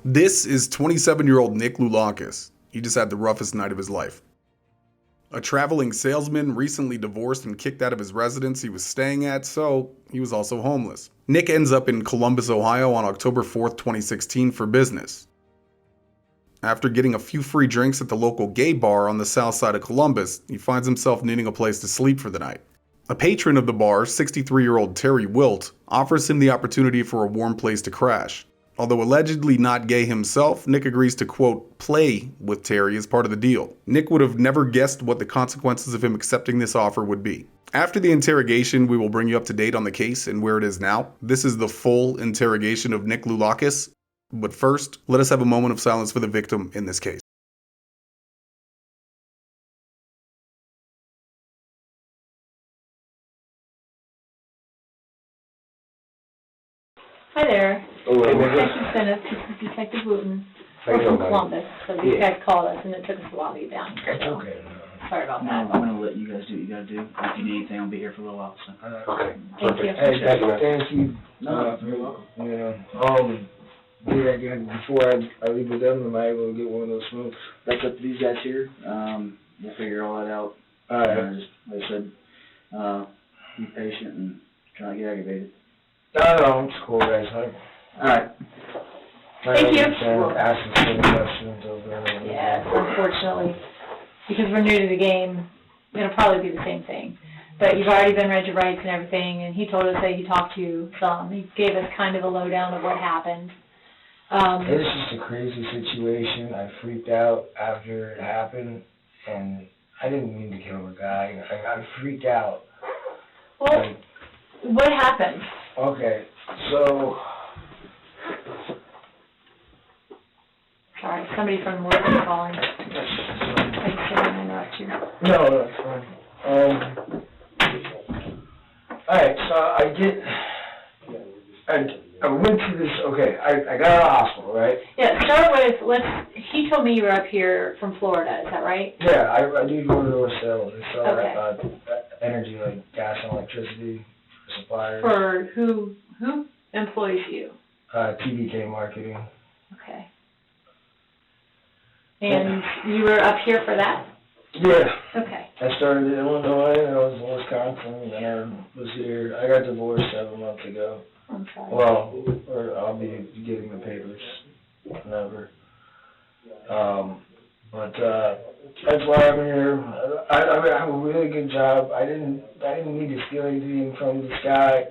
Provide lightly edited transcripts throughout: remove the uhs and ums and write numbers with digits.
This is 27-year-old Nick Loulakis. He just had the roughest night of his life. A traveling salesman recently divorced and kicked out of his residence he was staying at, so he was also homeless. Nick ends up in Columbus, Ohio on October 4th, 2016 for business. After getting a few free drinks at the local gay bar on the south side of Columbus, he finds himself needing a place to sleep for the night. A patron of the bar, 63-year-old Terry Wilt, offers him the opportunity for a warm place to crash. Although allegedly not gay himself, Nick agrees to, quote, play with Terry as part of the deal. Nick would have never guessed what the consequences of him accepting this offer would be. After the interrogation, we will bring you up to date on the case and where it is now. This is the full interrogation of Nick Loulakis. But first, let us have a moment of silence for the victim in this case. Hi there. Hello. Detective Senate, this is Detective Wooten. How you We're from doing, Columbus, so these guys called us and it took us a while to get down here. It's so okay. Sorry about No, that. I'm gonna let you guys do what you gotta do. If you need anything, I'll be here for a little while, so. Okay, Thank perfect. you. Hey, thank you. No, you're welcome. Again, before I leave with them, am I able to get one of those smokes? That's up to these guys here. We'll figure all that out. Alright. Just, like I said, be patient and try not to get aggravated. No, it's cool, guys. Alright. Thank you. Asking some questions over and over. Yes, unfortunately, because we're new to the game, it'll probably be the same thing. But you've already been read your rights and everything, and he told us that he talked to you some. He gave us kind of a lowdown of what happened. It's just a crazy situation. I freaked out after it happened, and I didn't mean to kill a guy. I freaked out. Well, Like, what happened? okay, so... Sorry, somebody from work is calling. I just didn't interrupt you. No, that's fine. Alright, so I went to this, okay, I got out of the hospital, right? Yeah, start with, he told me you were up here from Florida, is that right? Yeah, I do door-to-door sales. I sell Okay. energy, like gas and electricity for suppliers. For who employs you? TVK marketing. Okay. And you were up here for that? Yeah. Okay. I started in Illinois, and I was in Wisconsin, and I was here. I got divorced 7 months ago. I'm sorry. Well, or I'll be getting the papers whenever. But that's why I'm here. I have a really good job. I didn't need to steal anything from this guy.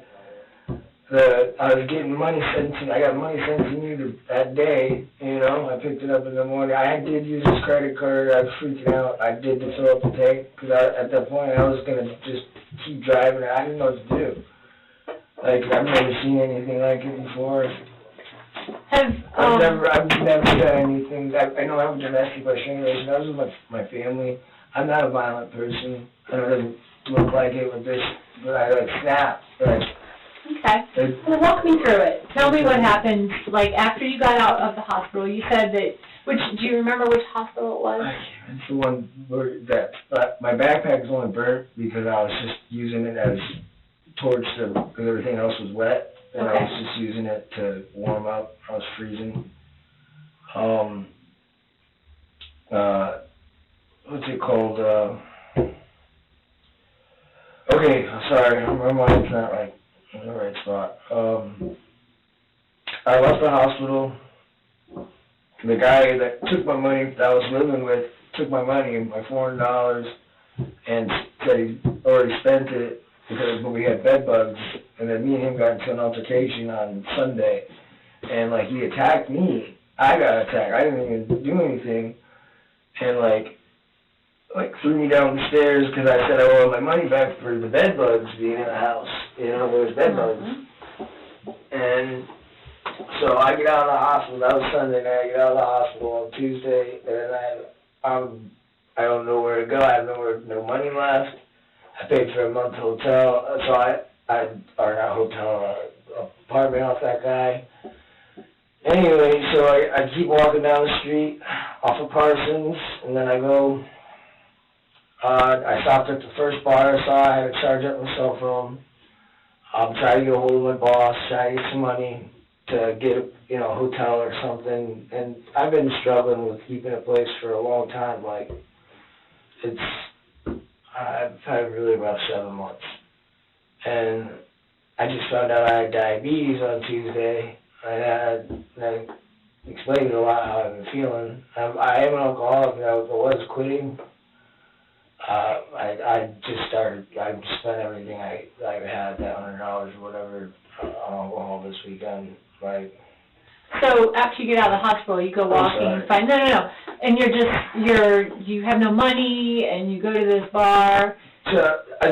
I was getting money sent to me. I got money sent to me that day. You know, I picked it up in the morning. I did use his credit card. I was freaking out. I did to fill up the tank because at that point I was gonna just keep driving. I didn't know what to do. Like, I've never seen anything like it before. I've never done anything. I know I'm domestic by strangulation. That was with my family. I'm not a violent person. I know it doesn't look like it with this, but I snapped. Okay. Well, walk me through it. Tell me what happened, like, after you got out of the hospital. You said that, do you remember which hospital it was? It's the one where my backpack was only burnt because I was just using it as torch because everything else was wet, and Okay. I was just using it to warm up. I was freezing. What's it called? Okay, sorry, my mind's not right. In the right spot. I left the hospital. The guy that took my money that I was living with took my money, my $400, and said he already spent it because we had bed bugs. And then me and him got into an altercation on Sunday, and like he attacked me. I got attacked. I didn't even do anything, and like threw me down the stairs because I said I wanted my money back for the bed bugs being in the house. You know, there was bed bugs. And so I get out of the hospital. That was Sunday night. I get out of the hospital on Tuesday, and I don't know where to go. I have no money left. I paid for a month hotel, so or not hotel, apartment off that guy. Anyway, so I keep walking down the street off of Parsons, and then I go. I stopped at the first bar I saw. I had to charge up my cell phone. I'm trying to get a hold of my boss, trying to get some money. to get a, you know, hotel or something, and I've been struggling with keeping a place for a long time. Like, I've had really rough 7 months, and I just found out I had diabetes on Tuesday. I explained a lot how I've been feeling. I am an alcoholic, and I was quitting. I spent everything I had, that $100 or whatever, on alcohol this weekend. Like, So after you get out of the hospital, you go walking and find, no. And you have no money, and you go to this bar. So I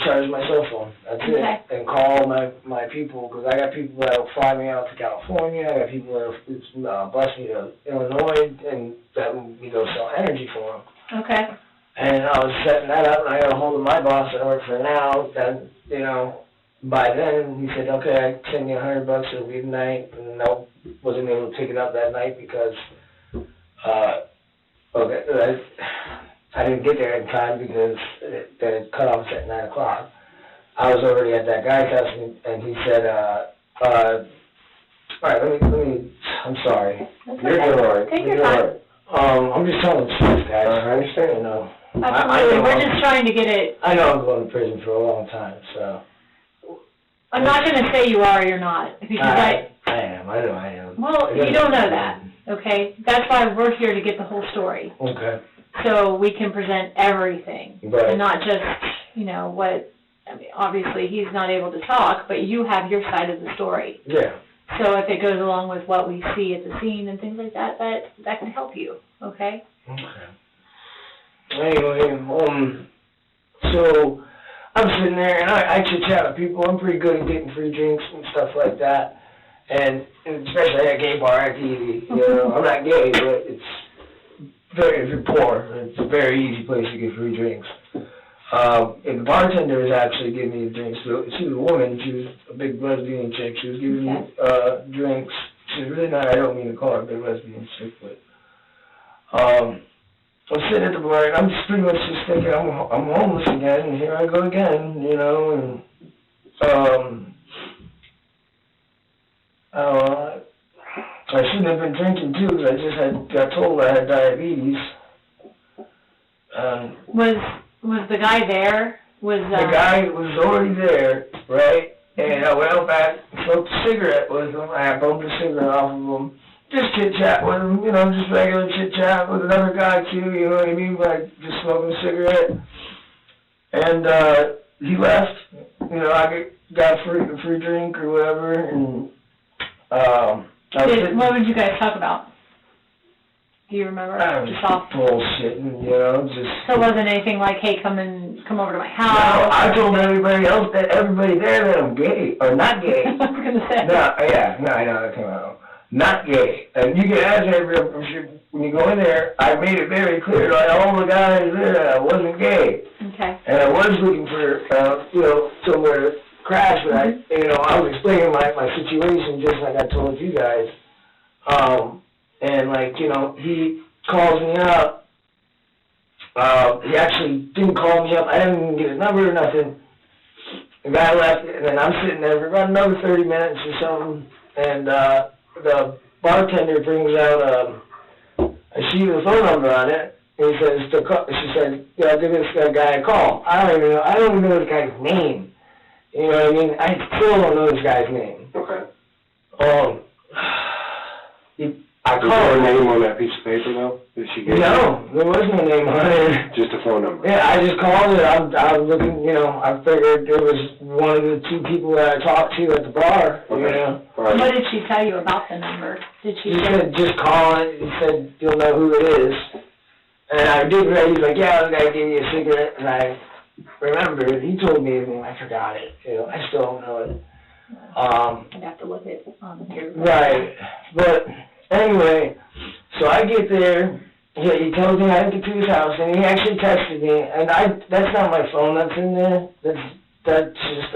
charge my cell phone, that's Okay. it, and call my people, because I got people that will fly me out to California, I got people that will bus me to Illinois, and that we go sell energy for them. Okay. And I was setting that up, and I got a hold of my boss that I work for now, that, you know, by then, he said, okay, I send you $100, it'll be tonight, and I wasn't able to pick it up that night because, I didn't get there in time because the cutoff's at 9 o'clock. I was already at that guy's house, and he said, all right, let me, I'm sorry. That's You're okay. doing all right. Take You're your doing time. all right. I'm just telling the truth, guys. I understand, you know. Absolutely. We're just trying to get it. I know I'm going to prison for a long time, so. I'm not going to say you are or you're not, because I am. I know I am. well, you don't know that, okay? That's why we're here to get the whole story, Okay. so we can present everything, Right. and not just, you know, what, I mean, obviously he's not able to talk, but you have your side of the story. Yeah. So if it goes along with what we see at the scene and things like that, that can help you, okay? Okay. Anyway, so I'm sitting there and I chit-chat with people. I'm pretty good at getting free drinks and stuff like that. And especially at a gay bar, it's easy. You know, I'm not gay, but it's very, if you're poor, it's a very easy place to get free drinks. And the bartender was actually giving me drinks. So she was a woman. She was a big lesbian chick. She was giving me drinks. She's really not, I don't mean to call her a big lesbian chick, but I'm sitting at the bar, and I'm just pretty much just thinking, I'm homeless again, and here I go again, you know, and, I shouldn't have been drinking, too, because I just got told I had diabetes. Was the guy there? The guy was already there, right, and I went out back, smoked a cigarette with him, I bumped a cigarette off of him. Just chit-chat with him, you know, just regular chit-chat with another guy, too, you know what I mean, like, just smoking a cigarette. And, he left, you know, I got a free drink or whatever, and, what would you guys talk about? Do you remember? Just off. Bullshitting, you know, just. So it wasn't anything like, hey, come over to my house? No, I told everybody else, everybody there that I'm gay, or not gay. I was going to say. No, I know, that came out. Not gay. And you can ask everybody, when you go in there, I made it very clear to all the guys there that I wasn't gay. Okay. And I was looking for, you know, somewhere to crash, but I was explaining my situation just like I told you guys. And like, you know, he calls me up. He actually didn't call me up. I didn't even get his number or nothing. The guy left, and then I'm sitting there for about another 30 minutes or something, and, the bartender brings out a sheet with a phone number on it. And he says, she said, yeah, give this guy a call. I don't even know this guy's name. You know what I mean? I still don't know this guy's name. Okay. I Was there a name on that piece of paper, though? Did she get No, there was no name on it. Just a phone number? Yeah, I just called it. I was looking, you know, I figured it was one of the two people that I talked to at the bar, Okay. you know. All right. What did she tell you about the number? Did she He say? said, just call it. He said, you'll know who it is. And I did, he's like, yeah, I was going to give you a cigarette. And I remembered, he told me his name, I forgot it. You know, I still don't know it. I'd have to look it on here. Right. But anyway, so I get there. He tells me I have to get to his house, and he actually texted me. And that's not my phone that's in there. That's just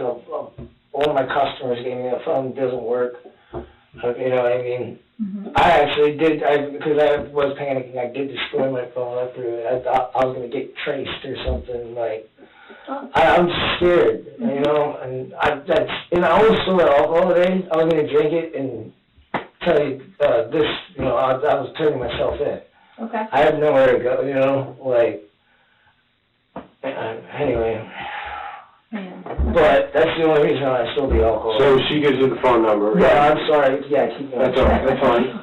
one of my customers gave me a phone that doesn't work. You know what I mean? Mm-hmm. I actually did, because I was panicking, I did destroy my phone. I threw it. I thought I was going to get traced or something. Like, I'm scared, you know. And I almost sold alcohol today. I was going to drink it and tell you, this, you know, I was turning myself in. Okay. I have nowhere to go, you know, like, anyway. Man. But that's the only reason I sold the alcohol. So she gives you the phone number. Yeah, I'm sorry, yeah, keep going. That's all right, that's fine.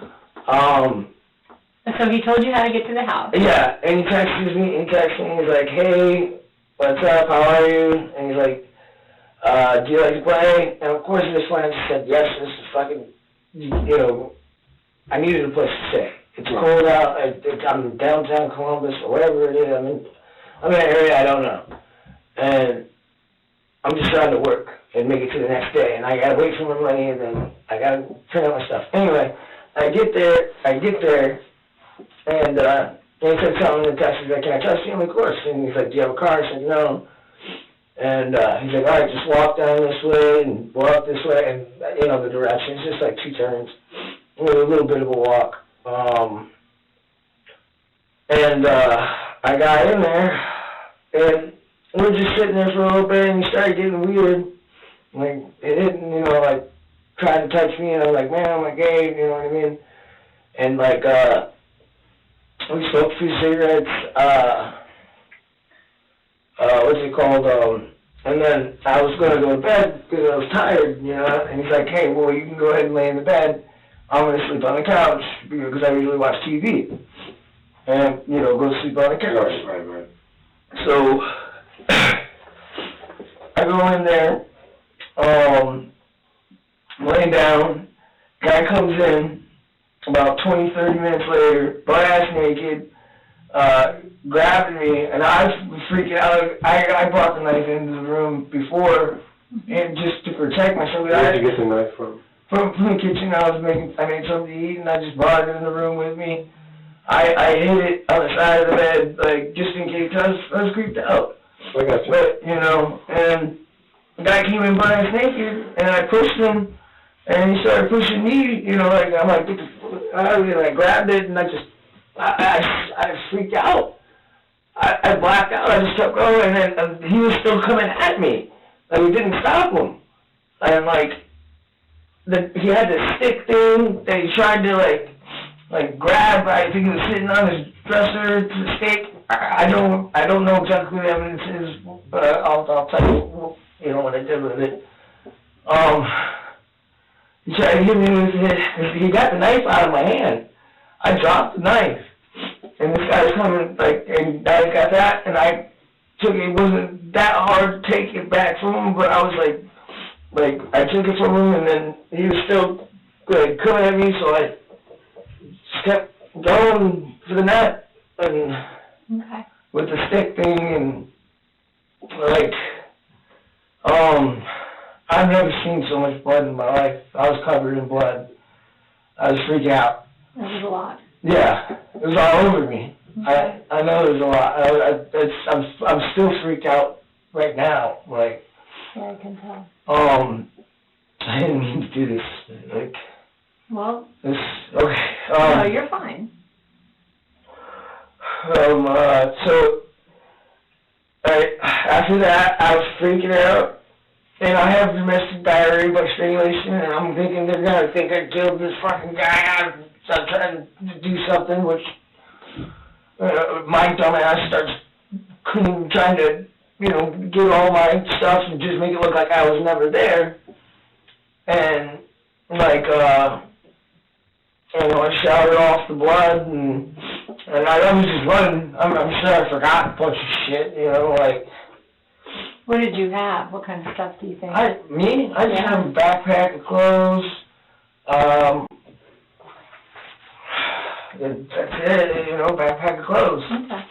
So he told you how to get to the house? Yeah, and he texts me, he's like, hey, what's up, how are you? And he's like, do you like to play? And of course, this one I just said, yes, this is fucking, you know, I needed a place to stay. It's cold out, I'm in downtown Columbus, or whatever it is, I'm in an area I don't know. And I'm just trying to work and make it to the next day, and I gotta wait for my money, and then I gotta print out my stuff. Anyway, I get there, and he said something in the text, he's like, can I trust you? I'm like, of course. And he's like, do you have a car? I said, no. And he's like, all right, just walk down this way and walk this way, and you know the direction. It's just like 2 turns, with a little bit of a walk. I got in there, and we were just sitting there for a little bit, and he started getting weird. Like, it didn't, you know, like, tried to touch me, and I was like, man, I'm gay, you know what I mean? And, like, we smoked a few cigarettes, what's it called, and then I was going to go to bed because I was tired, you know, and he's like, hey, well, you can go ahead and lay in the bed. I'm going to sleep on the couch because I usually watch TV and, you know, go sleep on the couch. Right. So I go in there, laying down, guy comes in about 20, 30 minutes later, butt-ass naked, grabbed me, and I was freaking out. I brought the knife into the room before, and just to protect myself. Where did you get the knife from? From the kitchen. I made something to eat, and I just brought it in the room with me. I hid it on the side of the bed, like, just in case. I was creeped out. I got you. But, you know, and the guy came in butt-ass naked, and I pushed him, and he started pushing me, you know, like, I'm like, I grabbed it, and I freaked out. I blacked out. I just kept going, and he was still coming at me. Like, we didn't stop him. And, like, he had this stick thing that he tried to, like grab. I think he was sitting on his dresser to the stick. I don't know exactly what the evidence is, but I'll tell you, you know, what I did with it. He tried to hit me with it. He got the knife out of my hand. I dropped the knife. And this guy was coming, like, and I got that, and I took it. It wasn't that hard to take it back from him, but I was like, I took it from him, and then he was still, like, coming at me, so I just kept going for the net, and with the stick thing, and, like, I've never seen so much blood in my life. I was covered in blood. I was freaking out. That was a lot. Yeah, it was all over me. Okay. I know there's a lot. I'm still freaked out right now. Like, Yeah, I can tell. I didn't mean to do this. Like, Well, this. Okay. no, you're fine. So, after that, I was freaking out, and I have domestic battery by strangulation, and I'm thinking they're gonna think I killed this fucking guy. I'm trying to do something, which my dumbass starts trying to, you know, get all my stuff and just make it look like I was never there. And, like, you know, I showered off the blood, and I was just running. I'm sure I forgot a bunch of shit, you know, like. What did you have? What kind of stuff do you think? I just have a backpack of clothes. That's it, you know, backpack of clothes. Okay.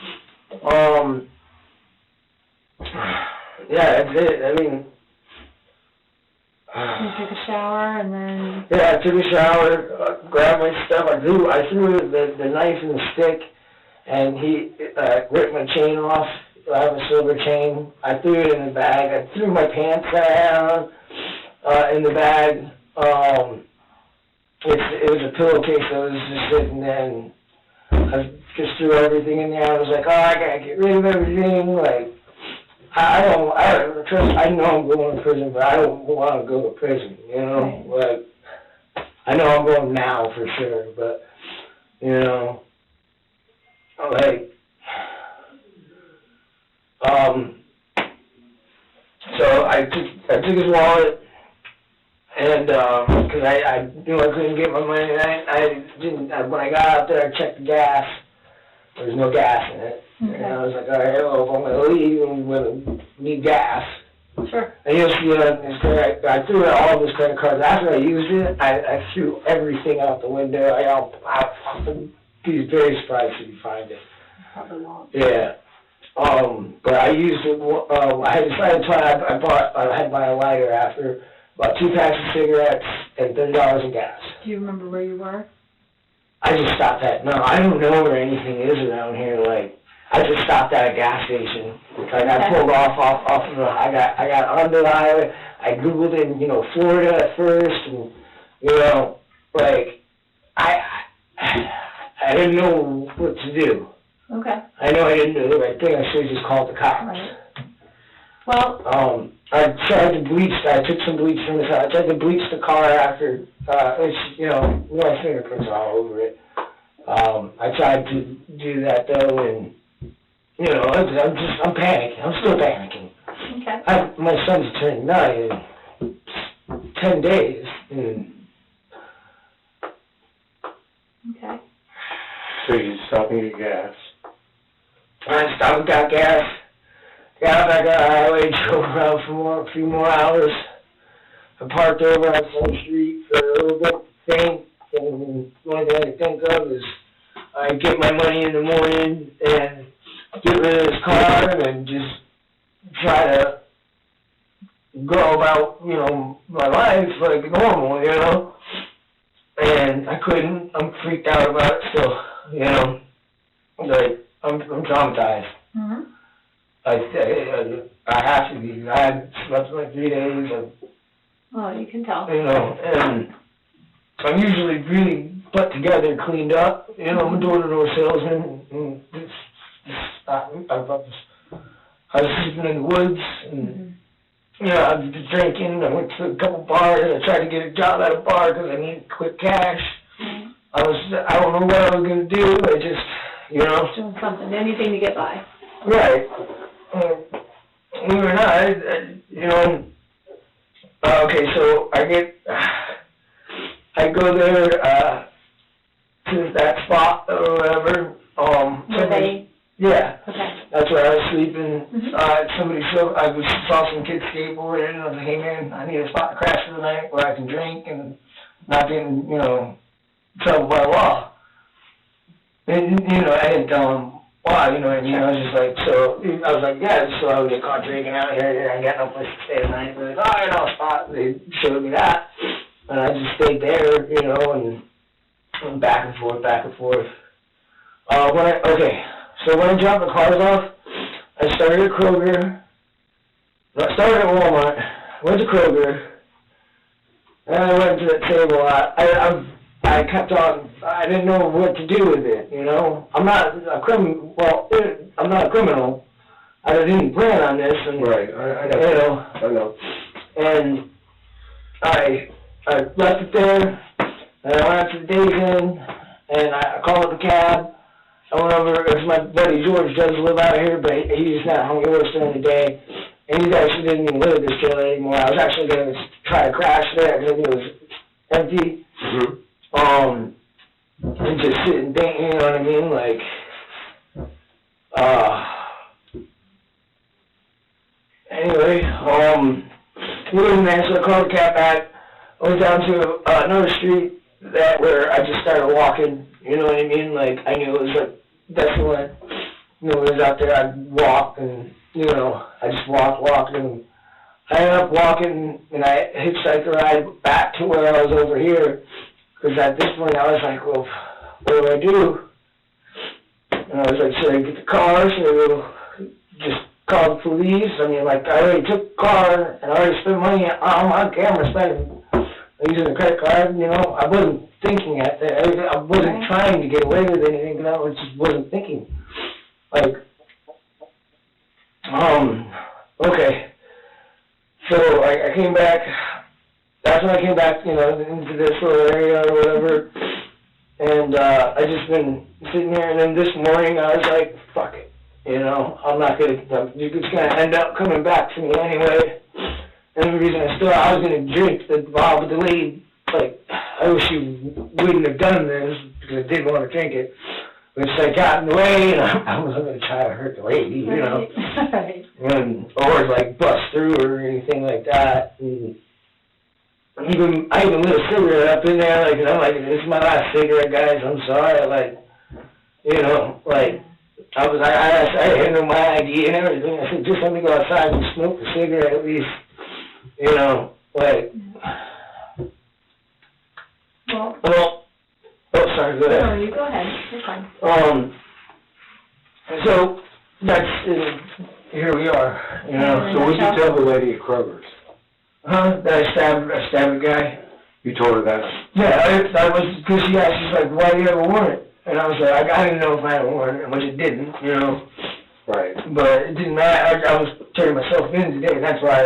Yeah, that's it. I mean, You took a shower and then... yeah, I took a shower, grabbed my stuff. I threw the knife and the stick, and he ripped my chain off. I have a silver chain. I threw it in the bag. I threw my pants that I had on in the bag. It was a pillowcase that was just sitting there, and I just threw everything in there. I was like, oh, I gotta get rid of everything. Like, I know I'm going to prison, but I don't want to go to prison, you know? Right. But I know I'm going now for sure, but, you know, like, so I took his wallet, and, cause I knew I couldn't get my money, and when I got out there, I checked the gas, there was no gas in it, and I was like, alright, well, if I'm gonna leave, I'm gonna need gas. Sure. And you'll see it on his credit. I threw out all of his credit cards. After I used it, I threw everything out the window. I'd be very surprised if you find it. Probably won't. Yeah. But I used it. I had decided I had to buy a lighter after about 2 packs of cigarettes and $30 in gas. Do you remember where you were? I just stopped at. No, I don't know where anything is around here. Like, I just stopped at a gas station. Like, I pulled off of the, I got onto the highway. I Googled in, you know, Florida at first, and, you know, like, I didn't know what to do. Okay. I know I didn't do the right thing. I should have just called the cops. Right. Well, I tried to bleach. I took some bleach from his house. I tried to bleach the car after, you know, my fingerprints are all over it. I tried to do that though, and, you know, I'm panicking. I'm still panicking. okay. My son's turning 9 in 10 days. And Okay. So you stopping to get gas? I stopped, got gas, got back on the highway, drove around for a few more hours. I parked over on some street for a little bit, think, and the only thing I could think of is I get my money in the morning and get rid of this car and just try to go about, you know, my life like normal, you know? And I couldn't. I'm freaked out about it still, you know? Like, I'm traumatized. Mm-hmm. I have to be. I had slept for like 3 days, and, Oh, you can tell. you know, and I'm usually really put together, cleaned up. You know, I'm a door-to-door salesman, and I was sleeping in the woods, and, you know, I was drinking. I went to a couple bars. I tried to get a job at a bar because I needed quick cash. I don't know what I was going to do. I just, you know. Doing something, anything to get by. Right. Believe it or not, you know, okay, so I go there, to that spot or whatever, Were they? yeah, Okay. that's where I was sleeping. Mhm. I saw some kids skateboarding, and I was like, hey man, I need a spot to crash for the night where I can drink and not get in, you know, trouble by law. And, you know, I didn't tell them why, you know what I mean? I was just like, I was like, yeah, so I would get caught drinking out here, I got no place to stay at night. They're like, oh, I know a spot. They showed me that, and I just stayed there, you know, and back and forth, back and forth. So when I dropped the cars off, I started at Kroger. No, I started at Walmart, went to Kroger, and I went to that table. I kept on, I didn't know what to do with it, you know? I'm not a criminal, I'm not a criminal. I didn't plan on this, and, Right, I know. you know. I know. And I left it there, and I went out to the Days Inn, and I called up a cab. I went over, because my buddy George does live out here, but he's not home, he works during the day. And he actually didn't even live at this trailer anymore. I was actually going to try to crash there, because it was empty. Mm-hmm. And just sit and think, you know what I mean? Like, anyway, moving there, so I called the cab back. I went down to another street where I just started walking, you know what I mean? Like, I knew it was like, that's the one, you know, it was out there, I'd walk, and, you know, I just walked, and I ended up walking, and I hitchhiked a ride back to where I was over here. Because at this point, I was like, well, what do I do? And I was like, should I get the car? Should I just call the police? I mean, like, I already took the car, and I already spent money on camera spending, using the credit card, you know. I wasn't thinking at that. I wasn't trying to get away with anything, because I just wasn't thinking. Like, okay. So I came back, that's when I came back, you know, into this little area or whatever. And I just been sitting here, and then this morning I was like, fuck it. You know, I'm not gonna, it's gonna end up coming back to me anyway. And the reason I was gonna drink the bottle, but the lady, like, I wish she wouldn't have done this, because I did want to drink it. But it's like got in the way, and I wasn't gonna try to hurt the lady, you know. Right. And, or like bust through or anything like that. And I even lit a cigarette up in there, like, and I'm like, this is my last cigarette, guys, I'm sorry, like, you know, like, I handed her my ID and everything. I said, just let me go outside and smoke a cigarette at least, you know, like, well, oh, sorry, go ahead. No, you go ahead, you're fine. So, that's, here we are, you know. So what did you tell the lady at Kroger's? That I stabbed a guy. You told her that? Yeah, I was, because she asked, she's like, why do you have a warrant? And I was like, I didn't know if I had a warrant, which it didn't, you know. Right. But it didn't matter, I was turning myself in today, and that's why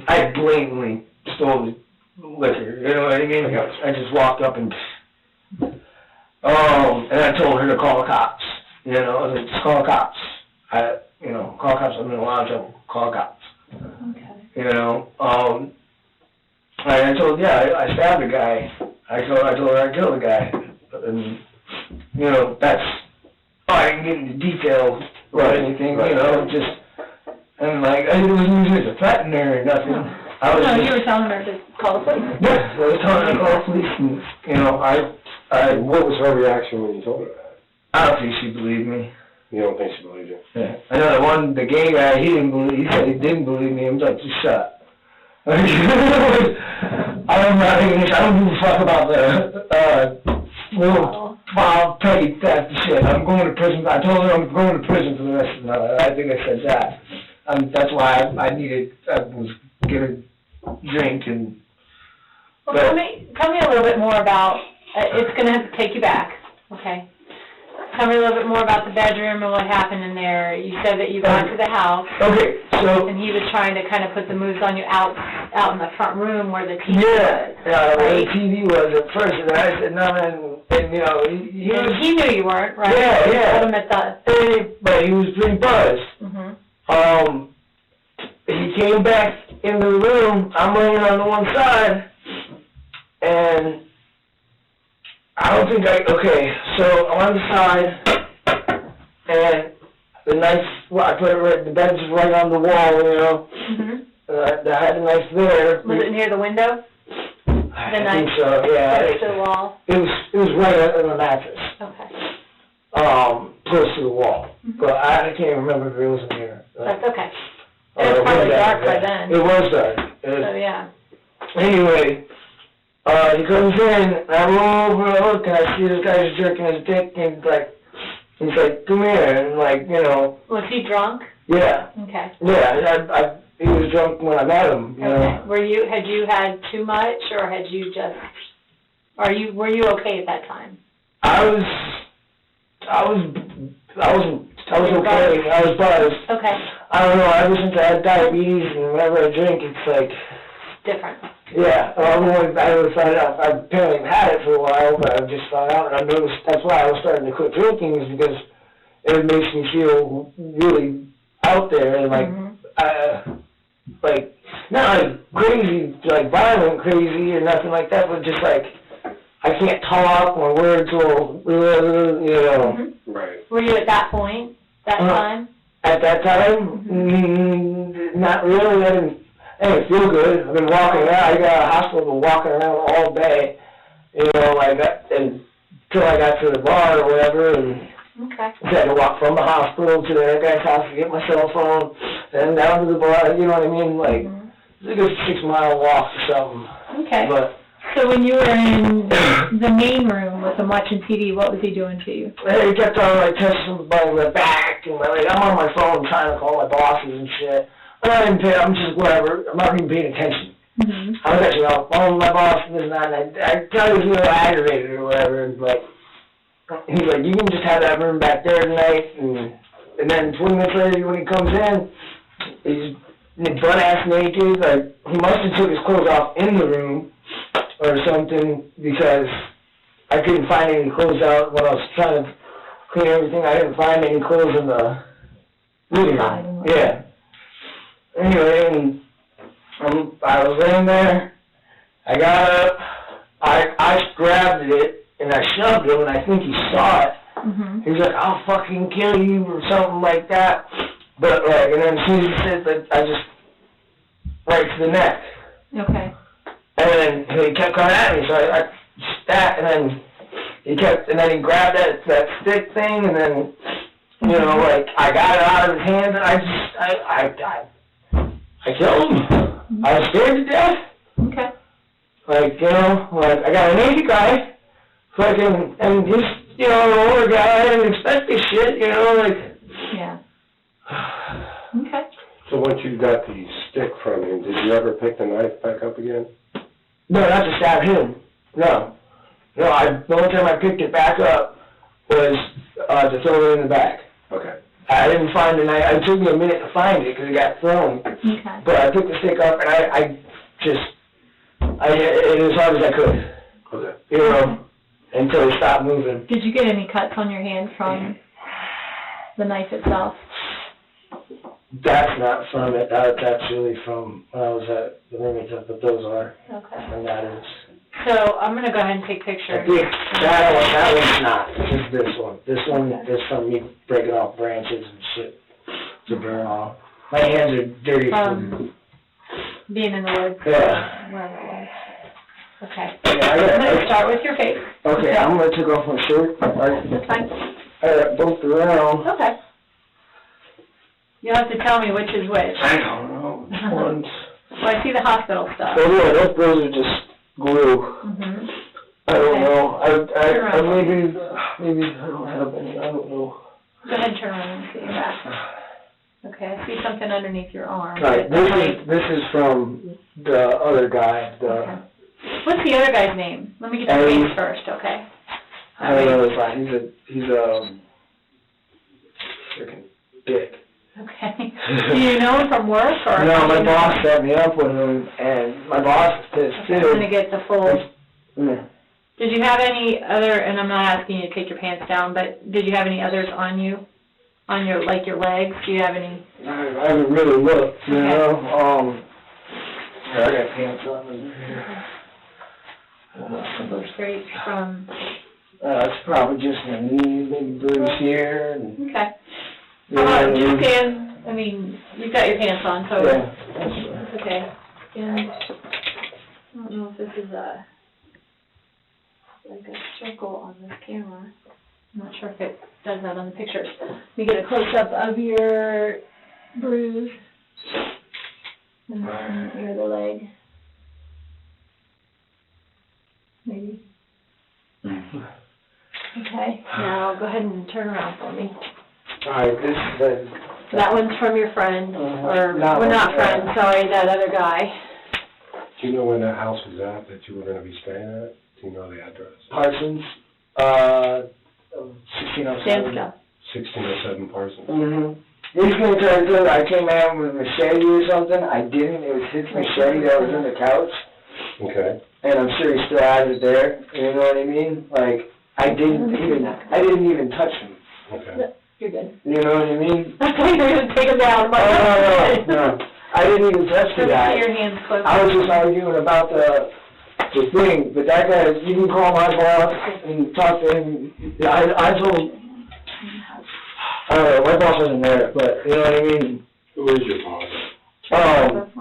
I blatantly stole the liquor, you know what I mean? I just walked up and I told her to call the cops, you know, I was like, just call the cops. Call the cops, I'm in a lot of trouble, call the cops. Okay. You know, I stabbed a guy. I told her I killed a guy. And, you know, that's, I didn't get into detail or anything, you know, just, and like, I wasn't using it to threaten her or nothing. You were telling her to call the police. Yes, I was telling her to call the police, and, you know, what was her reaction when you told her that? I don't think she believed me. You don't think she believed you? Yeah. I know the gay guy, he said he didn't believe me. I'm like, just shut. I don't give a fuck about the little wild petty theft shit. I'm going to prison. I told her I'm going to prison for the rest of my life. I think I said that. That's why I was gonna drink and. Well, tell me a little bit more about. It's gonna have to take you back, okay? Tell me a little bit more about the bedroom and what happened in there. You said that you got to the house. Okay, so. And he was trying to kind of put the moves on you out in the front room where the TV was. Yeah, where the TV was at first, and I said no, and you know, he knew you weren't, right? Yeah, You told him at but he was pretty buzzed. Mm-hmm. He came back into the room. I'm laying on the one side, and I don't think okay, so on the side, and the knife, I put it right, the bed's right on the wall, you know. Mm-hmm. I had the knife there. Was it near the window? I think so, yeah. Close to the wall? It was right on the mattress. Okay. Close to the wall. Mm-hmm. But I can't remember if it was in there. That's okay. It was probably dark by then. It was dark. So, yeah. Anyway, he comes in, and I roll over and look, and I see this guy's jerking his dick, and he's like, come here, and like, you know. Was he drunk? Yeah. Okay. Yeah, he was drunk when I met him, you know. Had you had too much, or had you just, were you okay at that time? I was okay. I was buzzed. Okay. I don't know, ever since I had diabetes, and whenever I drink, it's like. Different. Yeah, I never found out. I apparently had it for a while, but I just found out, and I noticed that's why I was starting to quit drinking, is because it makes me feel really out there, and like, not like crazy, like violent crazy or nothing like that, but just like, I can't talk, my words will, you know. Mm-hmm. Right. Were you at that point, that time? At that time, not really. I didn't feel good. I've been walking around. I got a hospital walking around all day, you know, like until I got to the bar or whatever, and okay. I had to walk from the hospital to that guy's house to get my cell phone, and down to the bar. You know what I mean? Like it's a 6-mile walk or something. Okay. But so when you were in the main room with him watching TV, what was he doing to you? he kept on like touching somebody with my back, and like I'm on my phone trying to call my bosses and shit. I'm just whatever. I'm not even paying attention. Mm-hmm. I was actually on the phone with my boss and this and that, and I thought he was a little aggravated or whatever, and like, he's like, you can just have that room back there tonight, and then 20 minutes later when he comes in, he's butt-ass naked, like, he must have took his clothes off in the room or something, because I couldn't find any clothes out when I was trying to clean everything. I didn't find any clothes in the living room. Yeah. Anyway, and I was laying there, I got up, I grabbed it, and I shoved him, and I think he saw it. Mm-hmm. He's like, I'll fucking kill you, or something like that. But, like, and then as soon as he said that, I just, right to the neck. Okay. And then he kept coming at me, so I spat, and then he grabbed that stick thing, and then, you know, like, I got it out of his hands, and I killed him. I was scared to death. Okay. Like, you know, like, I got an 80 guy, fucking, and he's, you know, an older guy, I didn't expect this shit, you know, like. Yeah. Okay. So once you got the stick from him, did you ever pick the knife back up again? No, not to stab him. No. No, the only time I picked it back up was to throw it in the bag. Okay. I didn't find the knife. It took me a minute to find it because it got thrown. Okay. But I picked the stick up and I hit it as hard as I could. Okay. You know, until it stopped moving. Did you get any cuts on your hand from the knife itself? That's not from it. That's really from when I was at the roommate's, but those are. Okay. And that is. So I'm gonna go ahead and take I pictures. think that one's not. It's this one. This one is from me breaking off branches and shit to burn off. My hands are dirty from. Being in the woods. Yeah. Wherever it was. Okay. Yeah, I'm gonna start with your face. Okay, I'm gonna take off my shirt. That's fine. I got both around. Okay. You'll have to tell me which is which. I don't know which ones. Well, I see the hospital stuff. Oh yeah, those are just glue. Mm-hmm. I don't know. Turn around. Maybe I don't have any. I don't know. Go ahead and turn around and see your back. Okay, I see something underneath your arm. Right, this is from the other guy. Okay. What's the other guy's name? Let me get your Eddie. face first, okay? I don't know his last. He's a freaking dick. Okay. Do you know him from work or? No, my boss set me up with him, and my boss is pissed Okay, I'm too. gonna get the full. Yeah. Did you have any other? And I'm not asking you to take your pants down, but did you have any others on you? On your your legs? Do you have any? I haven't really looked, you Okay. know. Here, I got pants on over here. Looks straight from. It's probably just my knee, maybe bruise here, and. Okay. You know How what I about mean? just stand? I mean, you've got your pants on, so Yeah. it's okay. Stand. I don't know if this is like a circle on this camera. I'm not sure if it does that on the pictures. You get a close-up of your bruise. And then your other leg. Maybe. Okay, now go ahead and turn around for me. Alright, this is That one's from your friend, or, That well, not one, friend, sorry, that other guy. Do you know when that house was at that you were gonna be staying at? Do you know the address? Parsons, 1607. Stand 1607 Parsons. Mm-hmm. He's gonna try to tell me I came out with a machete or something. I didn't. It was his machete that was in the couch. Okay. And I'm sure he still has it there. You know what I mean? Like, I didn't even touch him. Okay. You're good. You know what I mean? I thought you were gonna take him down. Oh, no. I didn't even touch the Let me guy. see your hands close. I was just arguing about the thing, but that guy, you can call my boss and talk to him. I told, I don't know, my boss wasn't there, but you know what I mean? Who is your boss?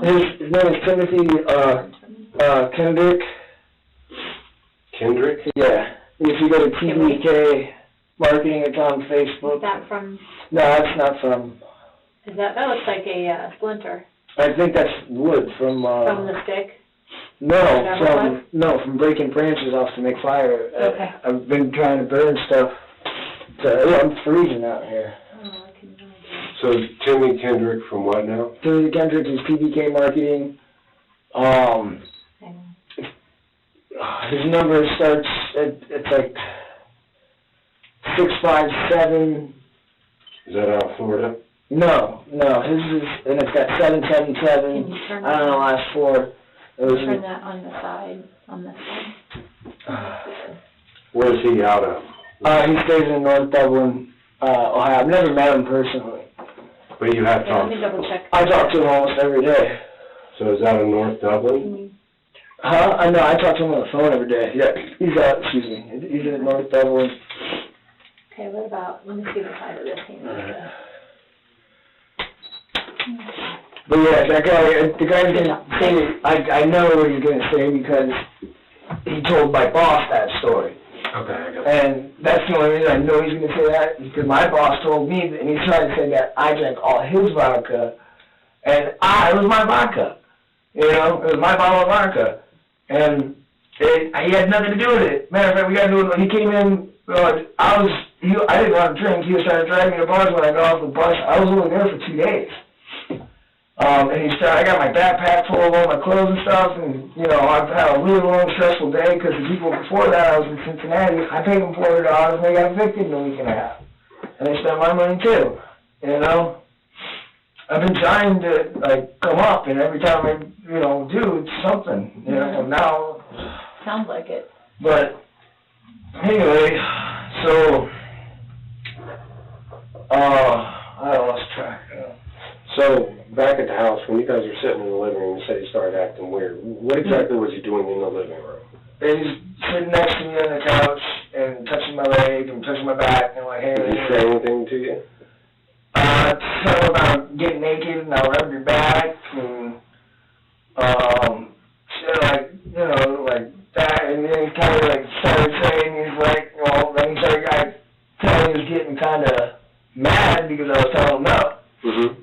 His name is Timothy, Kendrick. Kendrick? Yeah. If you go to TBK Marketing, it's on Facebook. Is that from, No, that's not from, that looks like a splinter I think that's wood from from the stick? from breaking branches off to make fire. Okay. I've been trying to burn stuff. I'm freezing out here. Oh, I can imagine. So Timmy Kendrick from what now? Timothy Kendrick is TBK Marketing. Hang on. His number starts it's like 657. Is that out of Florida? No, his is, and it's got 777, Can you turn I don't know, last four. It was, Turn that on the side, on this side. Where's he out of? he stays in North Dublin, Ohio. I've never met him personally. But you have Yeah, let talked. me double check. I talk to him almost every day. So is that in North Dublin? Can you- I know, I talk to him on the phone every day. Yeah, he's in North Dublin. Okay, what about, let me see the side of this thing. But yeah, the guy's gonna say, I know what he's gonna say because he told my boss that story. Okay, I got it. And that's the only reason I know he's gonna say that, because my boss told me, and he's trying to say that I drank all his vodka, and it was my vodka. You know, it was my bottle of vodka. And he had nothing to do with it. Matter of fact, we got to do it, he came in, I didn't want to drink, he was trying to drag me to bars when I got off the bus. I was only there for 2 days. And I got my backpack full of all my clothes and stuff, and, you know, I've had a really long, stressful day, because the people before that, I was in Cincinnati, I paid them $400, and they got evicted in a week and a half. And they spent my money, too, you know? I've been trying to, like, come up, and every time I, you know, do, it's something, you know, and now... Sounds like it. But, anyway, so, I lost track. So, back at the house, when you guys were sitting in the living room, you said he started acting weird. What exactly was he doing in the living room? He's sitting next to me on the couch and touching my leg and touching my back and like, hey. Did he say anything to you? Something about getting naked and I'll rub your back and, shit like, you know, like that. And then he kind of like started saying, he's like, well, then he started telling he was getting kind of mad because I was telling him no. Mm-hmm.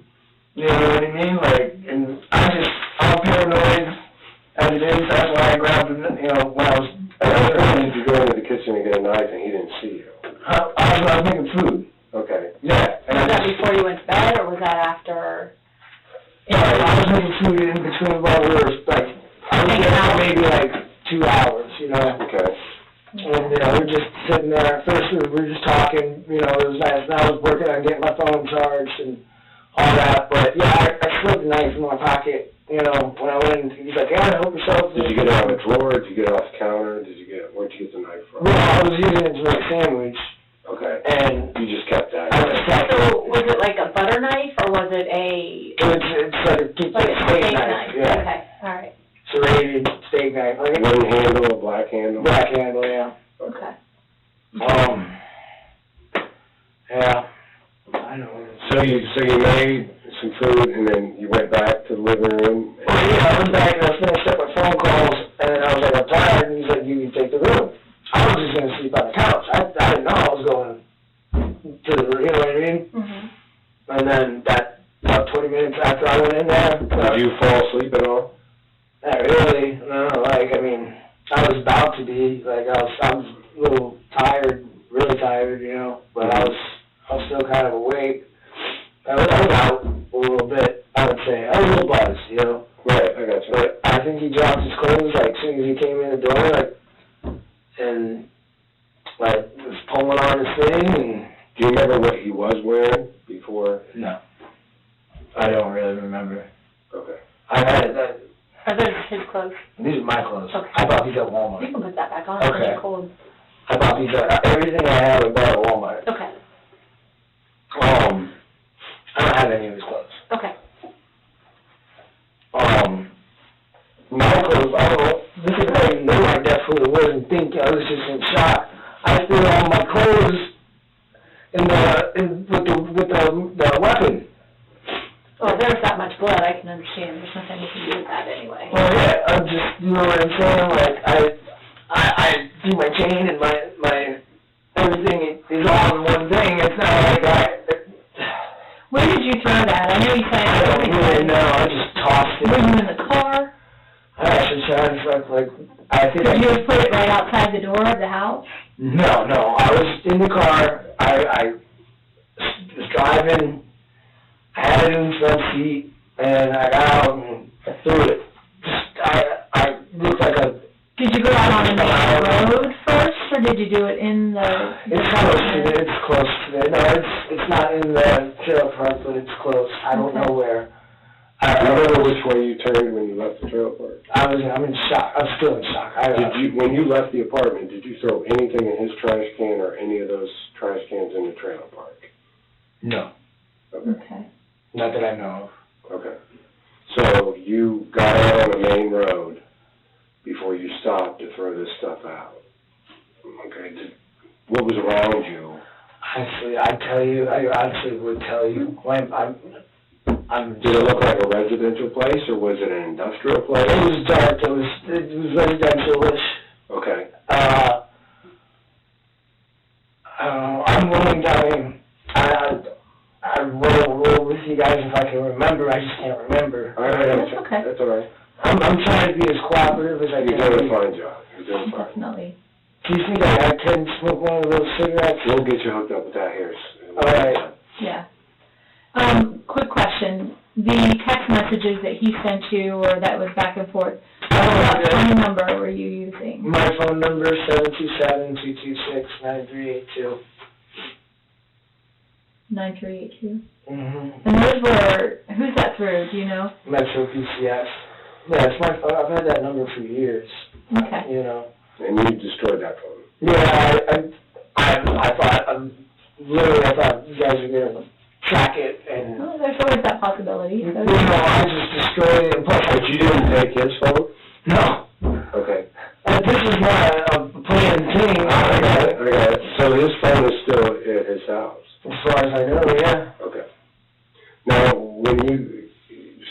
You know what I mean? Like, and I'm paranoid as it is. That's why I grabbed him, you know, when I was... Did you go into the kitchen and get a knife and he didn't see you? I was making food. Okay. Yeah. And Was that before you went to bed, or was that after? I was making food in between while we were, like, I was there for maybe, like, 2 hours, you know? Okay. And, you know, we were just sitting there. At first, we were just talking, you know, it was nice. And I was working on getting my phone charged and all that. But, yeah, I slipped the knife in my pocket, you know, when I went. He's like, yeah, help yourself. Did you get it out of the drawer? Did you get it off the counter? Where'd you get the knife from? Well, I was using it to make a sandwich. Okay. And you just kept that? I just kept it. So, was it like a butter knife, or was it a... It's like a steak knife. Yeah. Okay, all right. Serrated steak knife. Like One handle, a black handle? Black handle, yeah. Okay. Yeah. I know. So you made some food and then you went back to the living room? Well, yeah, I went back and I finished up my phone calls, and then I was like, I'm tired, and he's like, you can take the room. I was just going to sleep on the couch. I didn't know I was going to the, you know what I mean? Mm-hmm. And then about 20 minutes after I went in there. Did you fall asleep at all? Not really, no, like, I mean, I was about to be, like, I was a little tired, really tired, you know, but I was still kind of awake. I was out a little bit, I would say. I was a little buzzed, you know. Right, I got you. But I think he dropped his clothes, like, as soon as he came in the door, like, and, like, was pulling on his thing, and... Do you remember what he was wearing before? No. I don't really remember. Okay. I had it, Are those his clothes? these are my clothes. Okay. I bought these at Walmart. You can put that back on. Okay. It's cold. I bought these at, everything I have I bought at Walmart. Okay. I don't have any of his clothes. Okay. My clothes, I don't know, this is how you know I definitely wasn't thinking, I was just in shock. I threw all my clothes with the weapon. Well, there's that much blood, I can understand. There's nothing you can do with that anyway. Well, yeah, I'm just, you know what I'm saying, like, I do my chain and my everything is all in one thing. It's not like Where did you throw that? I know you said... I don't really know, I just tossed it. Were you in the car? I actually tried to, I think Did you just put it right outside the door of the house? No, I was in the car, I was driving, I had it in the front seat, and I got out and I threw it. I looked like a... Did you go out on the main road first or did you do it in the? It's close to it, it's close to it. No, it's not in the trailer park, but it's close. I don't know where. Do you remember which way you turned when you left the trailer park? I'm in shock. I'm still in shock. When you left the apartment, did you throw anything in his trash can or any of those trash cans in the trailer park? No. Okay. Not that I know of. Okay. So you got out on the main road before you stopped to throw this stuff out. Okay. What was around you? Honestly, I honestly would tell you. Did it look like a residential place or was it an industrial place? It was dark. It was residential-ish. Okay. I'm willing to. I roll with you guys if I can remember. I just can't remember. All right. That's okay. That's all right. I'm trying to be as cooperative as I can. You're doing a fine job. You're doing fine. Definitely. Do you think I can smoke one of those cigarettes? We'll get you hooked up with that here. All right. Yeah. Quick question. The text messages that he sent you, or that was back and forth, what phone number were you using? My phone number is 727-226-9382. 9382. Mm-hmm. And those were, who's that through? Do you know? Metro PCS. Yeah, it's my phone. I've had that number for years. Okay. You know. And you destroyed that phone. Yeah, I thought, literally, I thought you guys were going to track it and... Well, there's always that possibility. So. You know, I just destroyed it. But you didn't take his phone? No. Okay. This is not a planned thing. I got it. So his phone is still at his house? As far as I know, yeah. Okay. Now, when you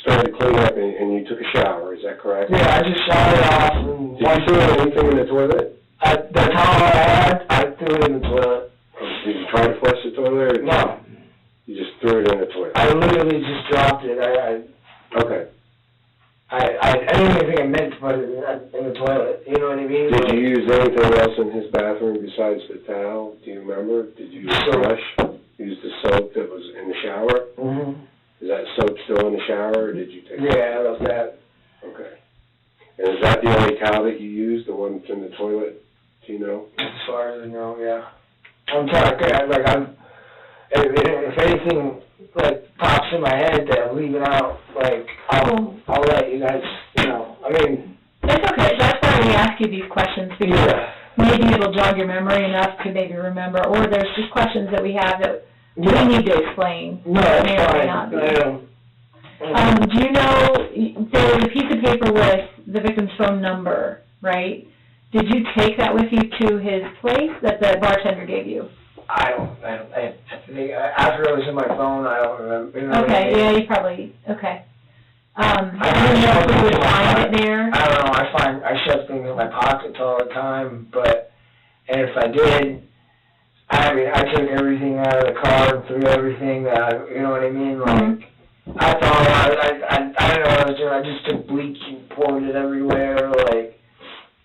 started cleaning up and you took a shower, is that correct? Yeah, I just showered off and... Did you throw anything in the toilet? The towel I had, I threw it in the toilet. Did you try to flush the toilet? Or No. You just threw it in the toilet? I literally just dropped it. Okay. I didn't even think I meant to put it in the toilet. You know what I mean? Did you use anything else in his bathroom besides the towel? Do you remember? Did you use the soap that was in the shower? Mm-hmm. Is that soap still in the shower, or did you take it? Yeah, I love that. Okay. And is that the only towel that you used, the one that's in the toilet? Do you know? As far as I know, yeah. I'm trying to, if anything, pops in my head that I'm leaving out, I'll let you guys, I mean... It's okay. That's why we ask you these questions, because maybe it'll jog your memory enough to maybe remember, or there's just questions that we have that we need to explain. No, that's may or may fine. not be. Yeah. Do you know, there was a piece of paper with the victim's phone number, right? Did you take that with you to his place that the bartender gave you? I think after it was in my phone, I don't remember. You know Okay, yeah, you probably, okay. I don't know if we would find it there. I don't know, I shove things in my pockets all the time, and if I did, I took everything out of the car and threw everything, you know what I mean? I thought, I don't know what I was doing, I just took bleach and poured it everywhere,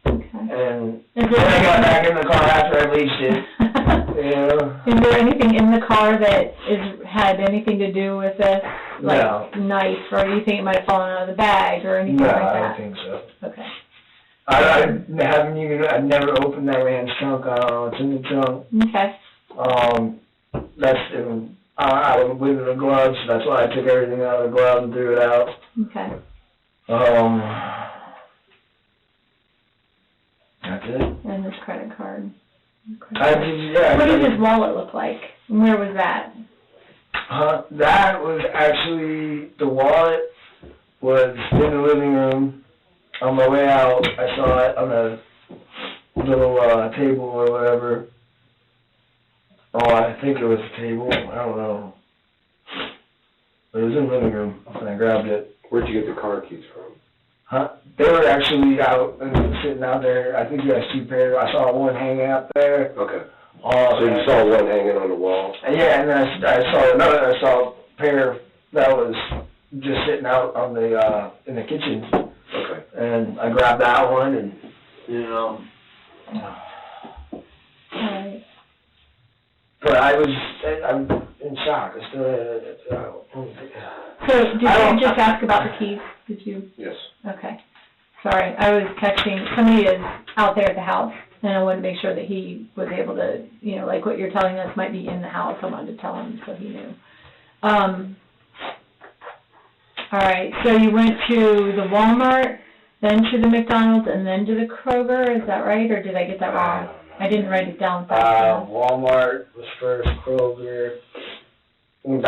and then I got back in the car after I leashed it. Is there anything in the car that had anything to do with this, knife, or do you think it might have fallen out of the bag or anything like that? No, I don't think so. Okay. I've never opened that man's trunk. I don't know what's in the trunk. Okay. I was with the gloves, so that's why I took everything out of the glove and threw it out. Okay. That's it. And his credit card. Yeah. What did his wallet look like? And where was that? That was actually, the wallet was in the living room. On my way out, I saw it on a little table or whatever. Oh, I think it was a table. I don't know. But it was in the living room, and I grabbed it. Where'd you get the car keys from? They were actually out and sitting out there. I think you guys two pairs. I saw one hanging out there. Okay. So you saw one hanging on the wall? Yeah, and then I saw another. I saw a pair that was just sitting out on the in the kitchen. Okay. And I grabbed that one, and Alright. But I'm in shock. I still. So, did you just ask about the keys? Did you? Yes. Okay. Sorry, I was texting. Somebody is out there at the house. And I wanted to make sure that he was able to, you know, like what you're telling us might be in the house. I wanted to tell him so he knew. All right, so you went to the Walmart, then to the McDonald's, and then to the Kroger, is that right, or did I get that wrong? I didn't write it down fast enough. Walmart was first, Kroger. I was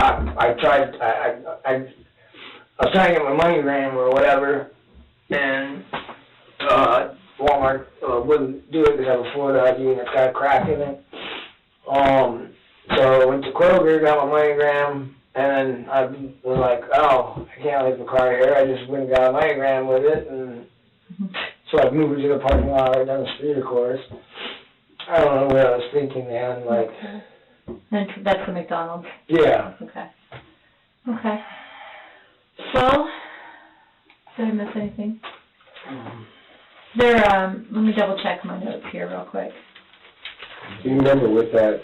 trying to get my MoneyGram or whatever, and Walmart wouldn't do it because I have a Florida ID and it's got a crack in it. So I went to Kroger, got my MoneyGram, and then I was like, oh, I can't leave the car here. I just went and got a MoneyGram with it, and so I moved to the parking lot right down the street, of course. I don't know what I was thinking, man, like... And that's the McDonald's? Yeah. Okay. Okay. Well, did I miss anything? There, let me double check my notes here real quick. Do you remember what that,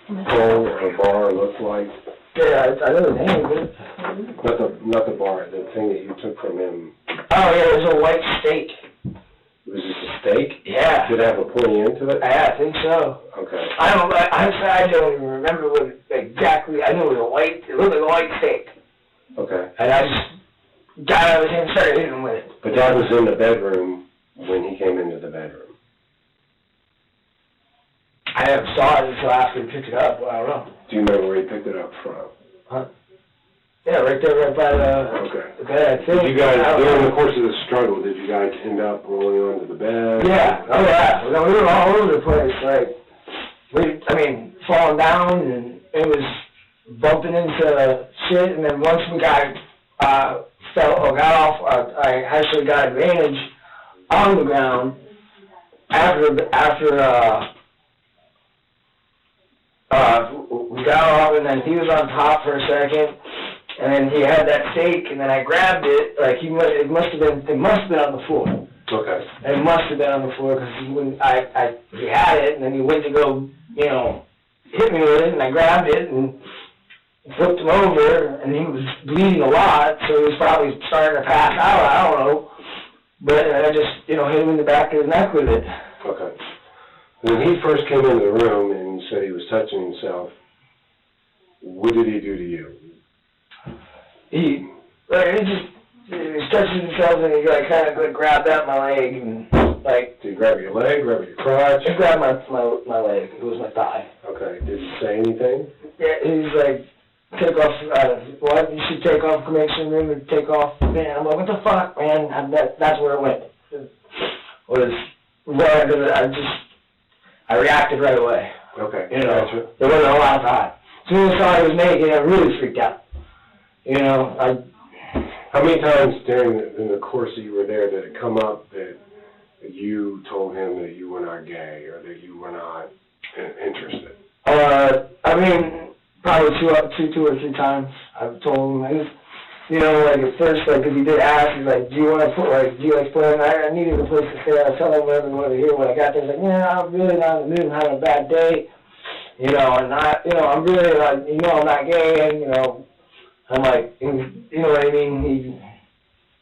hole or bar looked like? Yeah, I know the name of it. Not the bar, the thing that you took from him. Oh, yeah, it was a white steak. Was it a steak? Yeah. Did it have a pointy end to it? Yeah, I think so. Okay. I don't even remember what exactly, I knew it was a white, it looked like a white steak. Okay. And I just got out of his hand and started hitting him with it. But that was in the bedroom when he came into the bedroom. I never saw it until after he picked it up, well, I don't know. Do you remember where he picked it up from? Huh? Yeah, right there, right by the bed, I think. Did you guys, during the course of the struggle, did you guys end up rolling onto the bed? Yeah, oh yeah. We were all over the place, like, falling down, and it was bumping into shit, and then once we got off, I actually got advantage on the ground after we got off, and then he was on top for a second, and then he had that steak, and then I grabbed it, like it must have been on the floor. Okay. It must have been on the floor because he had it, and then he went to go, hit me with it, and I grabbed it and flipped him over, and he was bleeding a lot, so he was probably starting to pass out. I don't know, but I just hit him in the back of his neck with it. Okay. When he first came into the room and said he was touching himself, what did he do to you? He was touching himself, and he kind of grabbed at my leg, and Did he grab your leg, grab your crotch? He grabbed my leg. It was my thigh. Okay. Did he say anything? Yeah, he's like, take off, what? You should take off, connection room, and take off. Man, I'm like, what the fuck, man? That's where it went. I reacted right away. Okay. There wasn't a lot of time. As soon as I saw he was naked, I really freaked out. How many times in the course that you were there did it come up that you told him that you were not gay or that you were not interested? Probably two or three times. I've told him. At first, because he did ask, he's like, do you want to put, I needed a place to stay. I was telling him whatever he wanted to hear. When I got there, he's like, yeah, I'm really not in the mood. I'm having a bad day. I'm really, I'm not gay, and, I'm like, you know what I mean?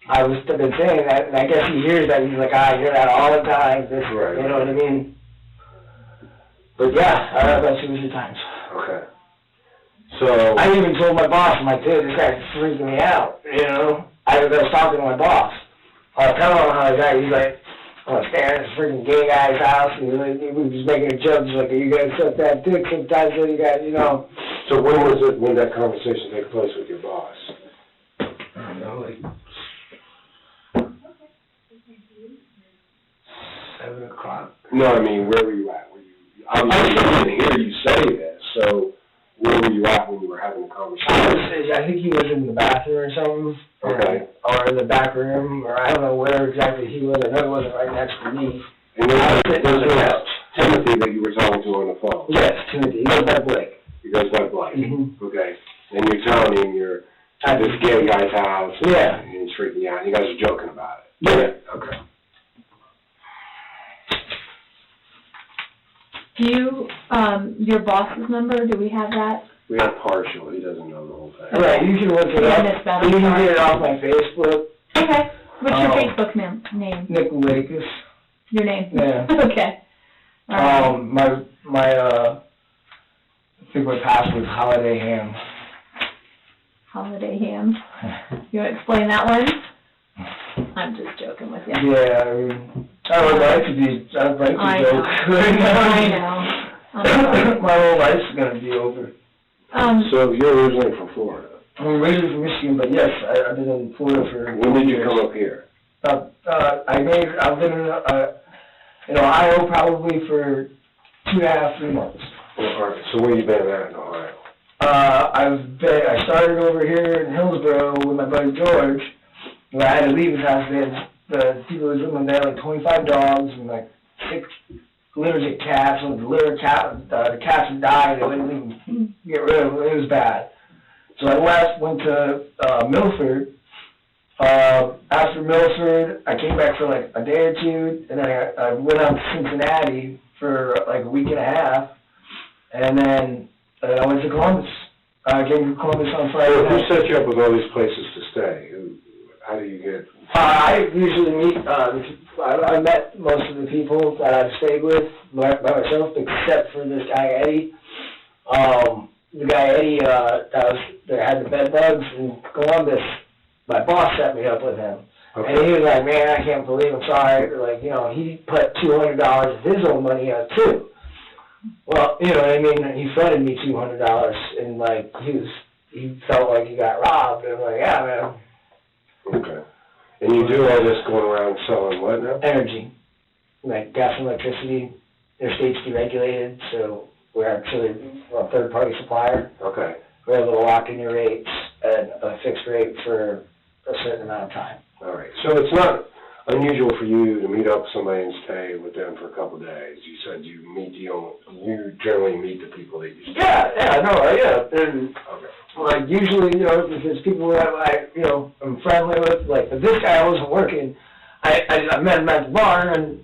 I was been saying that, and I guess he hears that, and he's like, I hear that all the time. Right. You know what I mean? But yeah, about 2 or 3 times. Okay. So I even told my boss, I'm like, dude, this guy's freaking me out, I was talking to my boss. I was telling him how the guy, he's like, I'm staring at this freaking gay guy's house, and he was making a joke, he's like, you guys suck that dick sometimes, so you guys, So when that conversation took place with your boss? I don't know, 7 o'clock. No, I mean, where were you at? Obviously, I didn't hear you say this, so where were you at when you were having a conversation? I think he was in the bathroom or something. Okay. Or in the back room, or I don't know where exactly he was. I know he wasn't right next to me. And there was Timothy that you were talking to on the phone? Yes, Timothy. He goes by Blake. He goes by Blake. Mm-hmm. Okay. And you're telling him you're at this gay guy's house. Yeah. And he's freaking you out. You guys are joking about it. Yeah. Okay. Do you, your boss's number, do we have that? We have partial. He doesn't know the whole thing. Right, you can look it Yeah, up. I missed that. You can get it off my Facebook. Okay. What's your Facebook name? Loulakis. Your name? Yeah. Okay. All right. My I think my password was Holiday Ham. Holiday Ham. You want to explain that one? I'm just joking with you. Yeah, I mean, I'd like to joke. I know. I'm sorry. My whole life's gonna be over. So you're originally from Florida? I'm originally from Michigan, but yes, I've been in Florida for. When did you come up here? I've been in Ohio probably for 2.5, 3 months. So where you been at in Ohio? I started over here in Hillsborough with my buddy George. But I had to leave his house. The people who was living there, like 25 dogs and like 6 litters of cats. And the cats had died. They wouldn't even get rid of them. It was bad. So I went to Milford. After Milford, I came back for like a day or two, and then I went out to Cincinnati for like a week and a half, and then I went to Columbus. I came to Columbus on Friday So night. who set you up with all these places to stay? How do you get? I usually meet, I met most of the people that I've stayed with by myself, except for this guy, Eddie. The guy, Eddie, that had the bed bugs in Columbus, my boss set me up with him. Okay. And he was like, man, I can't believe, I'm sorry. Like, he put $200 of his own money out, too. Well, you know what I mean? He funded me $200, and, like, he felt like he got robbed. And I'm like, yeah, man. Okay. And you do all this going around selling what now? Energy, like gas and electricity. Their state's deregulated, so we're actually a third-party supplier. Okay. We're able to lock in your rates at a fixed rate for a certain amount of time. All right. So it's not unusual for you to meet up with somebody and stay with them for a couple of days. You said you generally meet the people that you stay with. And like usually, if there's people that I'm friendly with, like, but this guy I wasn't working. I met him at the bar, and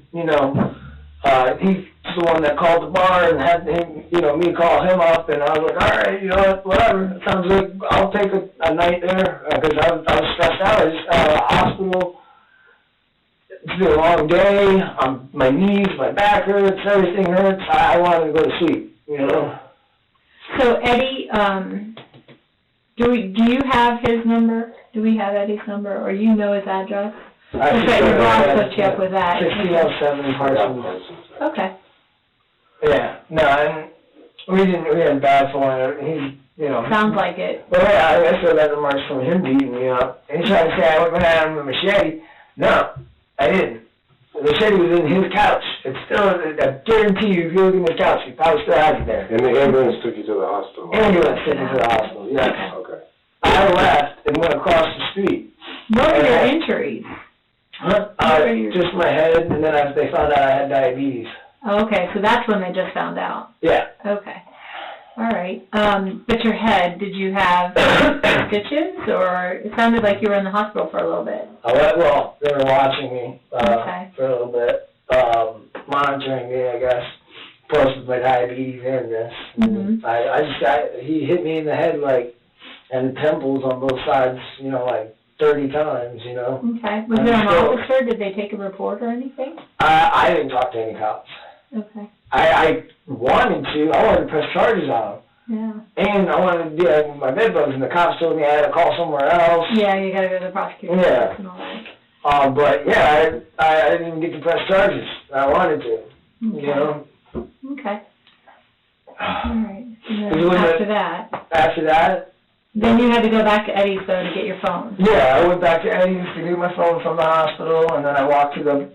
he's the one that called the bar and had him, me call him up, and I was like, all right, whatever. Sounds good. I'll take a night there because I was stressed out. I just out of the hospital. It's been a long day. My knees, my back hurts, everything hurts. I wanted to go to sleep, So Eddie, do you have his number? Do we have Eddie's number, or you know his address? Okay, your boss hooked you up with that. 1607 Parsons. Okay. Yeah, no, and we had bad for him. He's, Sounds like it. Well, yeah, I still got the marks from him beating me up. And he tried to say I went at him with a machete. No, I didn't. The machete was in his couch. It's still, I guarantee you, if you look in his couch, he probably still has it there. And the ambulance took you to the hospital? Ambulance took me to the hospital, yes. Okay. I left and went across the street. What were your injuries? Just my head, and then they found out I had diabetes. Okay, so that's when they just found out. Yeah. Okay. All right. But your head, did you have stitches, or it sounded like you were in the hospital for a little bit? Well, they were watching me Okay. for a little bit, monitoring me, I guess. Plus with my diabetes and this. Mm-hmm. He hit me in the head, and temples on both sides, 30 times, Okay. Was there an officer? Did they take a report or anything? I didn't talk to any cops. Okay. I wanted to press charges on them. Yeah. And I wanted to do my bed bugs, and the cops told me I had to call somewhere else. Yeah, you gotta go to the prosecutor's office and all that. But yeah, I didn't even get to press charges. I wanted to, Okay. All right. And then After that, then you had to go back to Eddie's, though, to get your phone. yeah, I went back to Eddie's to get my phone from the hospital, and then I walked to the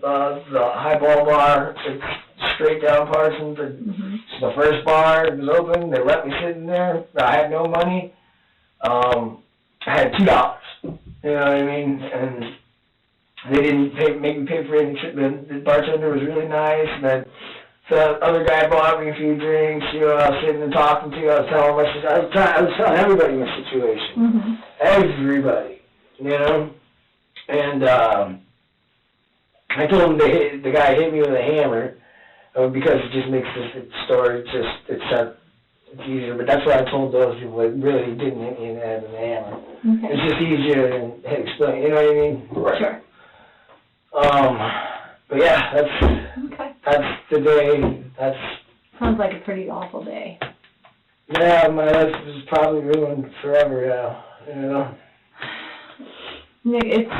highball bar. It's straight down Parsons. It's the first bar. It was open. They let me sit in there. I had no money. I had $2. You know what I mean? And they didn't make me pay for anything. The bartender was really nice. And the other guy bought me a few drinks. I was sitting and talking to. I was telling I was telling everybody my situation. Everybody, And I told him the guy hit me with a hammer because it just makes the story it's easier. But that's what I told those people. It really didn't hit me in the head with a hammer. Okay. It's just easier than explain. You know what I mean? Right. Sure. But yeah, Okay. that's the day, Sounds like a pretty awful day. yeah, my life is probably ruined forever now, you know? Nick, it's,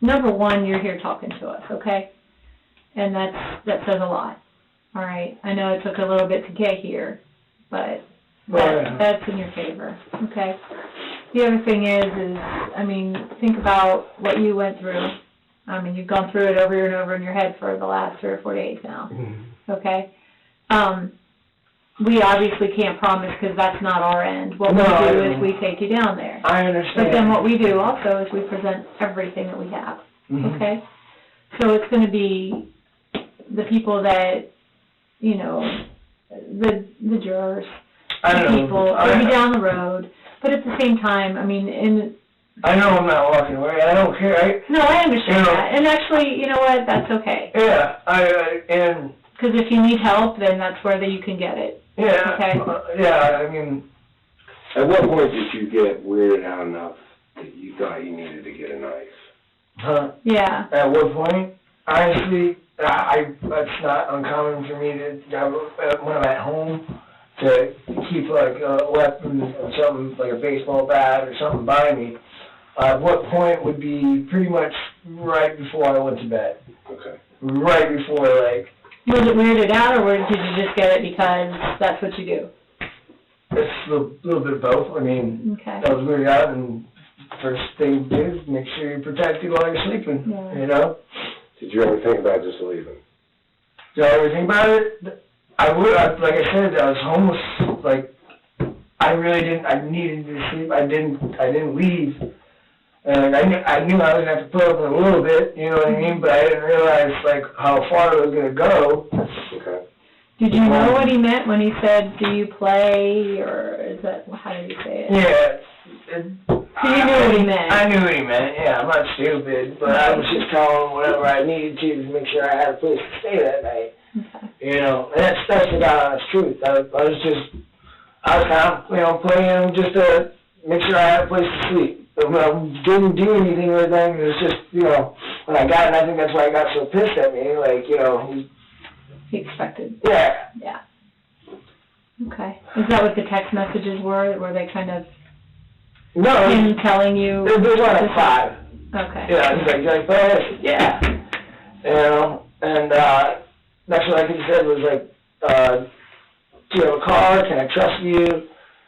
number one, you're here talking to us, okay? And that says a lot, all right? I know it took a little bit to get here, but that's in your favor, okay? The other thing is, I mean, think about what you went through. I mean, you've gone through it over and over in your head for the last 3 or 4 days now, okay? We obviously can't promise because that's not our end. What we do is we take you down there. I understand. But then what we do also is we present everything that we have, okay? So it's going to be the people that, you know, the jurors, the people, maybe down the road. But at the same time, I mean, I know I'm not walking away. I don't care. No, I understand that. And actually, you know what? That's okay. Yeah, and... Because if you need help, then that's where you can get it. Yeah, okay? Yeah, I mean... At what point did you get weirded out enough that you thought you needed to get a knife? Huh? Yeah. At what point? Honestly, that's not uncommon for me to have, when I'm at home, to keep like a weapon or something, like a baseball bat or something by me. At what point would be pretty much right before I went to bed. Okay. Right before, like... Was it weirded out, or did you just get it because that's what you do? It's a little bit of both. I mean, Okay. I was weirded out, and first thing to do is make sure you're protected while you're sleeping, you know? Did you ever think about just leaving? Did I ever think about it? Like I said, I was homeless. Like, I really didn't. I needed to sleep. I didn't leave. And I knew I was gonna have to put up with a little bit. You know what I mean? But I didn't realize like how far it was gonna go. Okay. Did you know what he meant when he said, "Do you play," or is that how did he say it? Yeah. So you knew what he meant. I knew what he meant. Yeah, I'm not stupid, but I was just telling him whatever I needed to make sure I had a place to stay that night. Okay. You know, and that's the God honest truth. I was kind of, playing just to make sure I had a place to sleep. I didn't do anything with them. It was just, when I got it, I think that's why he got so pissed at me. Like, He expected. Yeah. Yeah. Okay. Is that what the text messages were? Were they kind of him telling you? There's one at 5. Okay. Yeah, he's like, oh, yeah. And that's what he said was like, do you have a car? Can I trust you?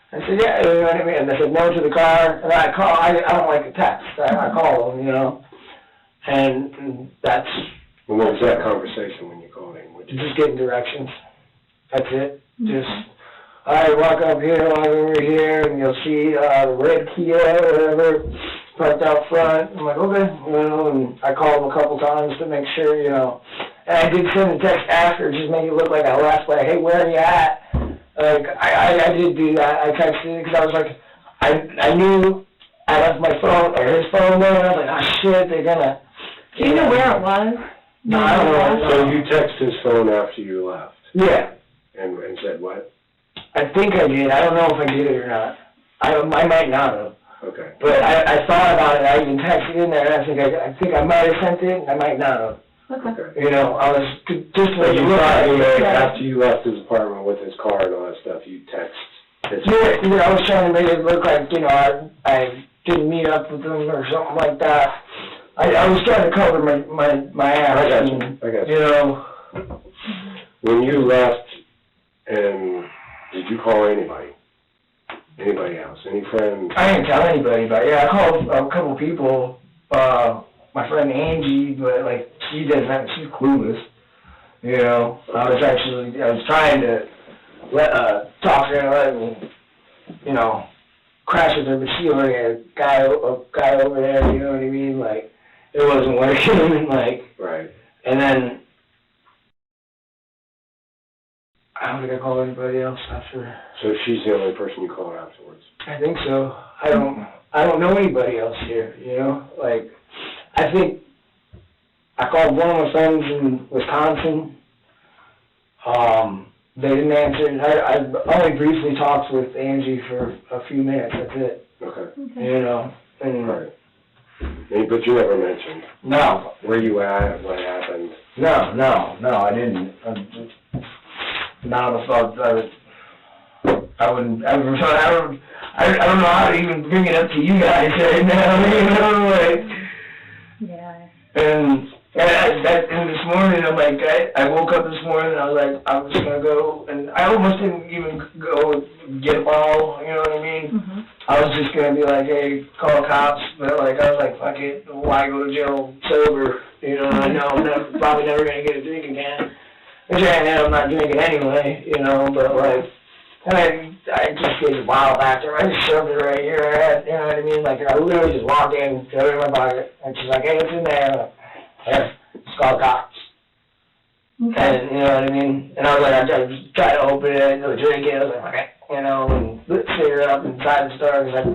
I said, yeah, you know what I mean? And I said no to the car. And I don't like a text. I call him, And that's... And what was that conversation when you called him? Just getting directions. That's it. Just, all right, walk up here, walk over here, and you'll see the red Kia or whatever parked out front. I'm like, okay, and I called him a couple times to make sure, And I did send a text after, just make it look like I left, like, hey, where are you at? Like, I did do that. I texted because I was like, I knew I left my phone, or his phone there, and I was like, oh, shit, they're gonna... Do you know where it was? No, I don't know. So you texted his phone after you left? Yeah. And said what? I think I did. I don't know if I did it or not. I might not have. Okay. But I thought about it. I even texted in there, and I think I might have sent it, and I might not have. Okay. I was just So you thought, Yeah. after you left his apartment with his car and all that stuff, you text his Yeah, I was trying to make it look like, I didn't meet up with him or something like that. I was trying to cover my ass. I got you. When you left, and did you call anybody? Anybody else? Any friends? I didn't tell anybody, but yeah, I called a couple people. My friend Angie, but like she's clueless. I was trying to talk to her, let me, crash with her, but she already had a guy over there. You know what I mean? Like it wasn't working, and like Right. And then I don't think I called anybody else after. So she's the only person you called afterwards? I think so. I don't know anybody else here, Like, I think I called one of my friends in Wisconsin. They didn't answer. I only briefly talked with Angie for a few minutes. That's it. Okay. And Right. But you never mentioned No. where you at, what happened. No, I didn't. Not about I wouldn't, I don't know how to even bring it up to you guys right now, you know, like. Yeah. And this morning, I'm like, I woke up this morning and I was like, I'm just gonna go, and I almost didn't even go get a bottle, you know what I mean? Mm-hmm. I was just gonna be like, hey, call cops, but like, I was like, fuck it, why go to jail sober? You know, I know I'm probably never gonna get a drink again. Which I'm not drinking anyway, you know, but like, and I just gave a bottle back to her. I just shoved it right here. You know what I mean? Like, I literally just walked in, threw it in my pocket, and she's like, hey, what's in there? I'm like, here, it's called cops. Okay. And, you know what I mean? And I was like, I just tried to open it, and drink it. I was like, okay, you know, and lit the cigarette up inside the store, because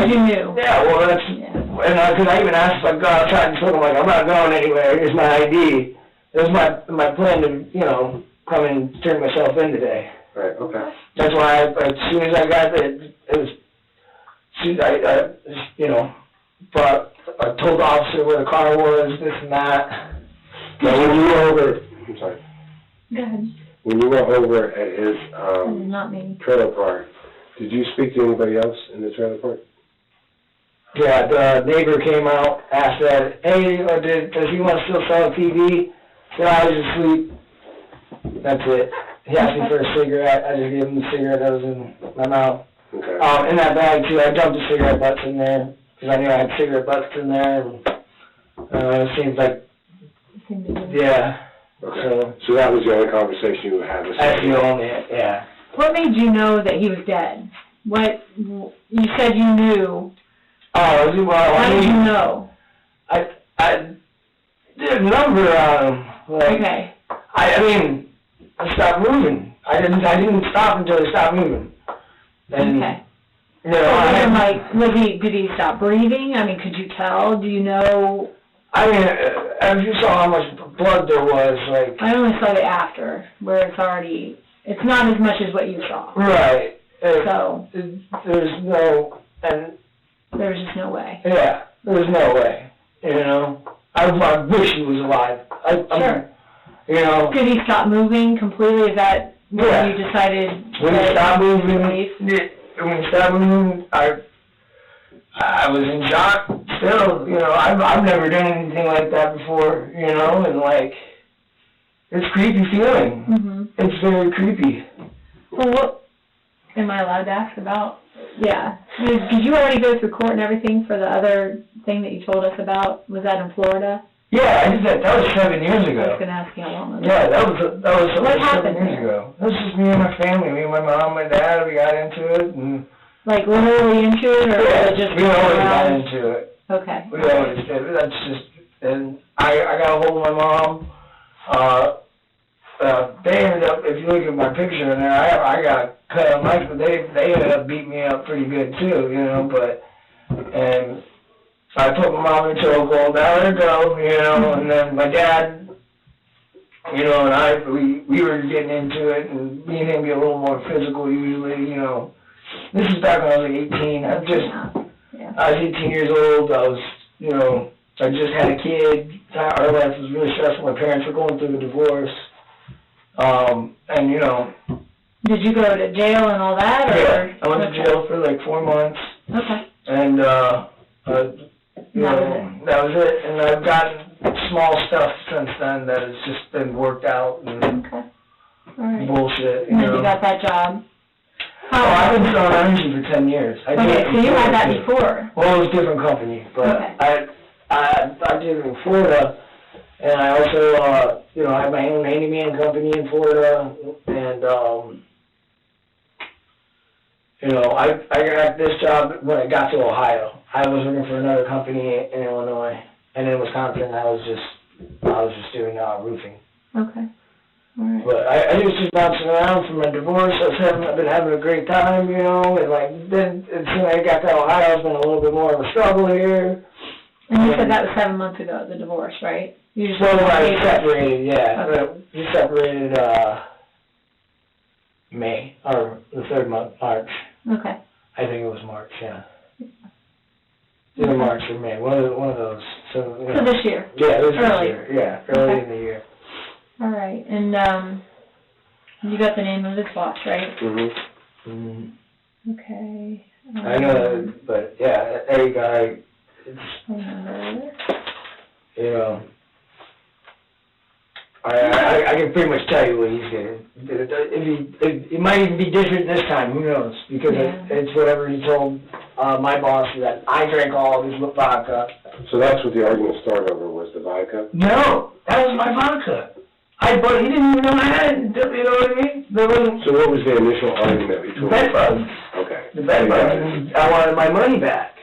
You knew. yeah, well, that's, and because I even asked if I go outside and told him, like, I'm not going anywhere, here's my ID. It was my plan to, you know, come and turn myself in today. Right, okay. That's why as soon as I got it was, I you know, but I told the officer where the car was, this and that. Now, when you were over, I'm sorry, Go ahead. when you were over at his, Not me. trailer park, did you speak to anybody else in the trailer park? Yeah, the neighbor came out, asked that, hey, does he want to still sell a TV? Said I was asleep. That's it. He asked me for a cigarette. I just gave him the cigarette that was in my mouth. Okay. In that bag, too, I dumped the cigarette butts in there, because I knew I had cigarette butts in there, and it seems like, yeah. Okay. So that was the only conversation you had with That's the somebody? only, yeah. What made you know that he was dead? You said you knew. Oh, well, How I did you mean, know? I did a number on him. Like, Okay. I mean, I stopped moving. I didn't stop until he stopped moving. And, Okay. you know, Did he stop breathing? I mean, could you tell? Do you know? I mean, as you saw how much blood there was, like. I only saw the after, where it's not as much as what you saw. Right. So. There's no, and. There's just no way. Yeah, there's no way, you know. I wish he was alive. Sure. You know. Did he stop moving completely? Is that when Yeah. you decided When he stopped moving, I was in shock still, you know. I've never done anything like that before, you know, and like, it's creepy feeling. Mm-hmm. It's very creepy. Well, what am I allowed to ask about? Yeah. Did you already go through court and everything for the other thing that you told us about? Was that in Florida? Yeah, I did that. That was 7 years I was ago. going to ask you how long ago. Yeah, that was What 7 happened years there? ago. That was just me and my family, me and my mom, my dad. We got into it, and Like literally into it, or was it just we always got around? into it. Okay. We always did. That's just, and I got a hold of my mom. They ended up, if you look at my picture in there, I got cut on my, but they ended up beating me up pretty good too, you know, and I put my mom in chokehold, I let her go, you know, and then my dad, you know, and we were getting into it, and me and him get a little more physical usually, you know. This is back when I was like 18, I was 18 years old, you know, I just had a kid, our life was really stressful, my parents were going through a divorce. And you know. Did you go to jail and all that, or? Yeah, I went to jail for like 4 months. Okay. And, you know, that was it. And I've gotten small stuff since then that has just been worked out and Okay. All right. bullshit, you And then know. you got that job. Oh, I've been selling energy for 10 years. I did Okay, it so you had that too. before. Well, it was a different company, but Okay. I did it in Florida. And I also, you know, I have my own handyman company in Florida, and, you know, I got this job when I got to Ohio. I was working for another company in Illinois, and in Wisconsin, I was just doing roofing. Okay. All right. But I was just bouncing around from my divorce. I've been having a great time, you know, and like then as soon as I got to Ohio, it's been a little bit more of a struggle here. And you said that was 7 months ago, the divorce, right? You just Well, I separated, yeah. Okay. We separated, May, or the third month, March. Okay. I think it was March, yeah. Either March or May, one of those, so, you know. So this year? Yeah, this Early. year, yeah, early Okay. in the year. All right, and, you got the name of this boss, right? Mm-hmm. Mm-hmm. Okay. I know that, but, yeah, every guy, it's, Phone number. you know, I can pretty much tell you what he's gonna, it might even be different this time, who knows? Because Yeah. it's whatever he told, my boss, that I drank all of his vodka. So that's what the argument started over, was the vodka? No, that was my vodka. But he didn't even know I had it, you know what I mean? There wasn't, So what was the initial argument between? bed bugs, Okay. the bed bugs, I wanted my money back.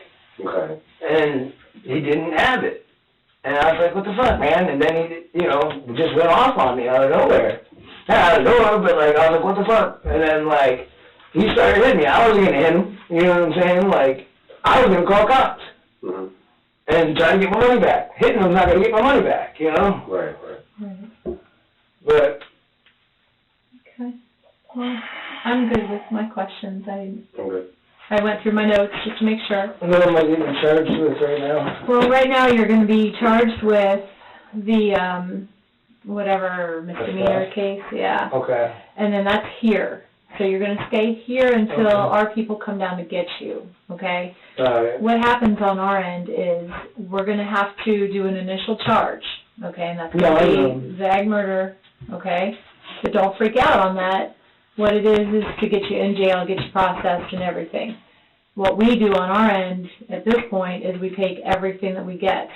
Okay. And he didn't have it. And I was like, what the fuck, man? And then he, you know, just went off on me out of nowhere. Not out of nowhere, but like, I was like, what the fuck? And then like, he started hitting me. I wasn't gonna hit him, you know what I'm saying? Like, I was gonna call cops. Mm-hmm. And try to get my money back. Hitting him's not gonna get my money back, you know? Right. Right. But, Okay. Well, I'm good with my questions. I'm good. I went through my notes just to make sure. what am I getting charged with right now? Well, right now you're gonna be charged with the, whatever misdemeanor case, yeah. Okay. And then that's here. So you're gonna stay here until Okay. our people come down to get you, okay? Alright. What happens on our end is we're gonna have to do an initial charge, okay? And that's No, I gonna know. be the ag murder, okay? But don't freak out on that. What it is to get you in jail, get you processed and everything. What we do on our end at this point is we take everything that we get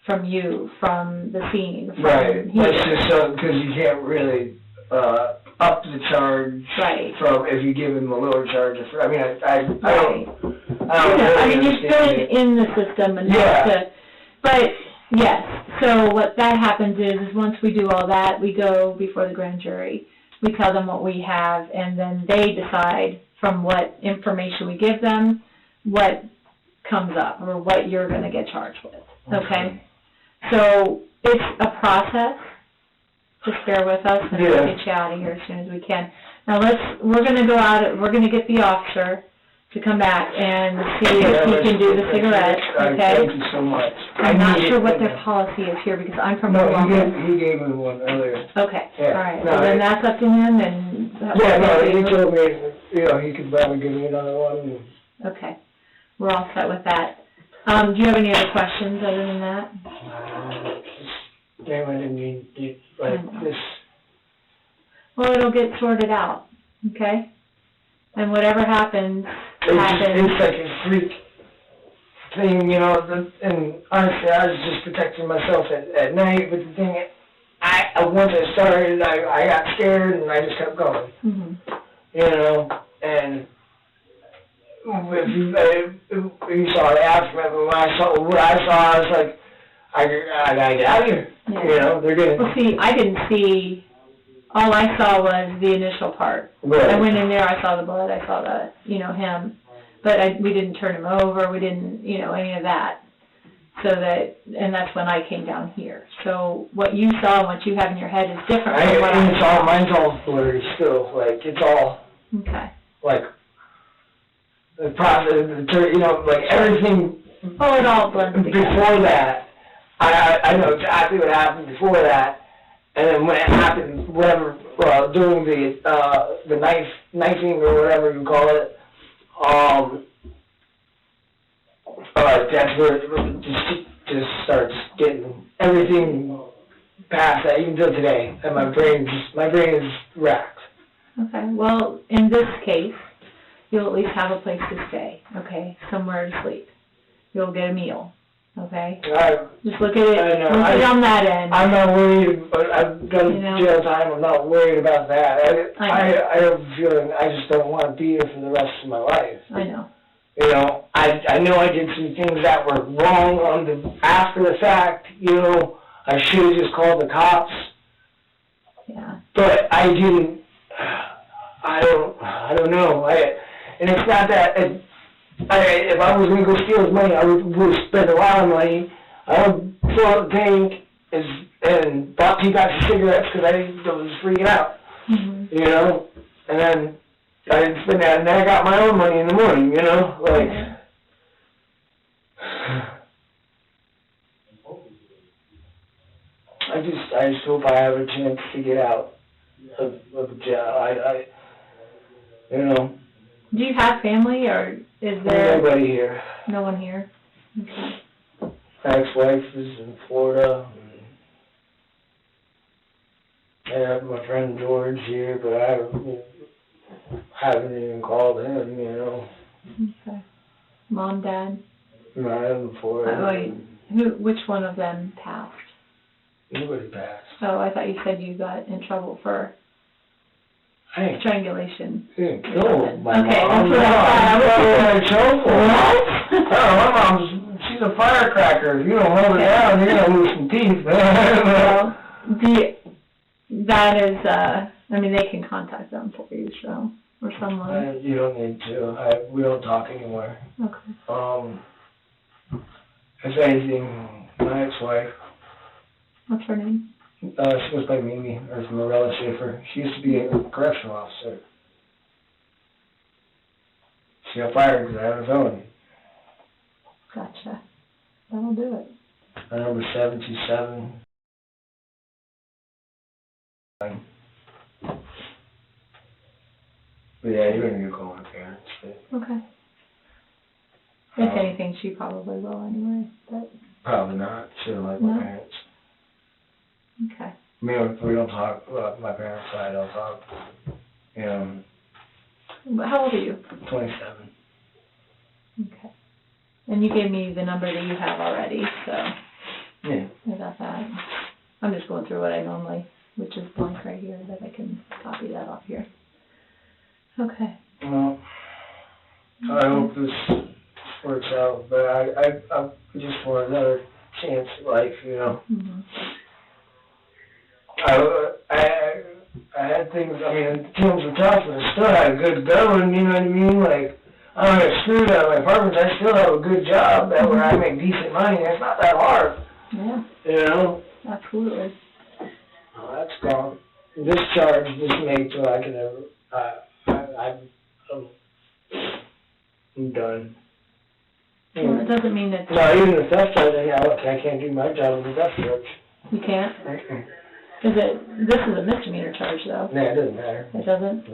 from you, from the scene, from Right. here. That's just so, because you can't really, up the charge. Right. From, if you give him a lower charge, I mean, I don't Right. really I mean, you're still understand it. in the system enough Yeah. to, but, yes, so what that happens is once we do all that, we go before the grand jury. We tell them what we have, and then they decide from what information we give them, what comes up, or what you're gonna get charged with, okay? So, it's a process. Just bear with us, and we'll Yeah. get you out of here as soon as we can. Now we're gonna go out, we're gonna get the officer to come back and see if he can do the cigarettes, okay? Thank you so much. I'm not need sure it. what their policy is here, because I'm from No, Loulakis. he gave me one earlier. Okay, all Yeah, right, no, well then I- that's up to him, and. Yeah, no, he told me, you know, he could probably give me another one. Okay, we're all set with that. Do you have any other questions other than that? Damn, I didn't mean, like, this. Well, it'll get sorted out, okay? And whatever happens, happens. It's like a freak thing, you know, and honestly, I was just protecting myself at night, but the thing, once I started, I got scared and I just kept going, Mhm. you know, and if you saw the aftermath, but when I saw what I saw, I was like, I gotta get out of here, Yeah. you know, they're gonna. Well, see, I didn't see, all I saw was the initial part. Right. I went in there, I saw the blood, I saw the, him, but we didn't turn him over, we didn't, any of that. So that, and that's when I came down here. So what you saw and what you have in your head is different from what I saw. Mine's all blurry still, like, it's all, Okay. like, the process, like, everything. Oh, it all blends together. Before that, I know exactly what happened before that, and then when it happened, whatever, during the knifing or whatever you call it, that's where it just starts getting everything past that, even till today, and my brain is racked. Okay, well, in this case, you'll at least have a place to stay, okay, somewhere to sleep. You'll get a meal, okay? Just look at it, I know. look at it on that end. I'm not worried, but I've done jail time, I'm not worried about that. I have a feeling I just don't want to be here for the rest of my life. I know. You know, I know I did some things that were wrong after the fact, I should have just called the cops. Yeah. But I didn't, I don't know, and it's not that, if I was going to go steal his money, I would spend a lot of money. I would fill up the tank and bought 2 packs of cigarettes because I was freaking out, and then I didn't spend that, and then I got my own money in the morning, like, just hope I have a chance to get out of jail. You know, Do you have family, or is there nobody here. no one here? Okay. My ex-wife is in Florida. And I have my friend George here, but I haven't even called him, you know. Okay. Mom, Dad? No, I haven't before. Which one of them passed? Nobody passed. Oh, I thought you said you got in trouble for I ain't strangulation. kill my Okay, mom. that's what I thought. I was going to my mom's, she's a firecracker. If you don't hold her down, you're going to lose some teeth, man. Well, that is, I mean, they can contact them for you, so, or someone. You don't need to. We don't talk anymore. Okay. If anything, my ex-wife, What's her name? she goes by Mimi, or Morella Schaefer. She used to be a correctional officer. She got fired because I had a felony. Gotcha. That'll do it. My number's 727. But yeah, you're gonna go call my parents. But Okay. If anything, she probably will anyway, but, probably not. She don't like my No? parents. okay. I mean, we don't talk about my parents' side. I'll talk. You know, But how old are you? 27. Okay. And you gave me the number that you have already, so Yeah. I got that. I'm just going through what I normally, which is blank right here, that I can copy that off here. Okay. Well, I hope this works out, but I just for another chance at life, you know. Mm-hmm. I had things, I mean, the times were tough, but I still had a good going, you know what I mean? Like, I don't get screwed out of my apartments, I still have a good job that where I make decent money, it's not that hard, Yeah, you know? absolutely. Oh, that's gone. This charge just made so I can ever, I'm done. Well, it doesn't mean that No, even the theft charge, I can't do my job with the theft charge. you can't. This is a misdemeanor charge, though. No, it doesn't matter. It doesn't?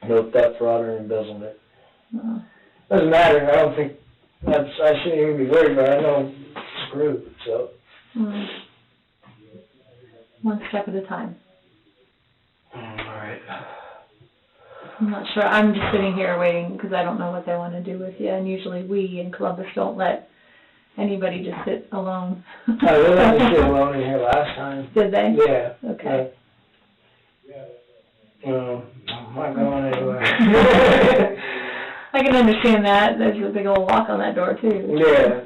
No theft, fraud, or embezzlement. No. Doesn't matter, I don't think, I shouldn't even be worried about it, I know I'm screwed, so. One step at a time. Alright. I'm not sure. I'm just sitting here waiting because I don't know what they want to do with you. And usually we in Columbus don't let anybody just sit alone. I really let me sit alone in here last time. Did they? Yeah. Okay. I'm not going anywhere. I can understand that. There's a big old lock on that door too. Yeah.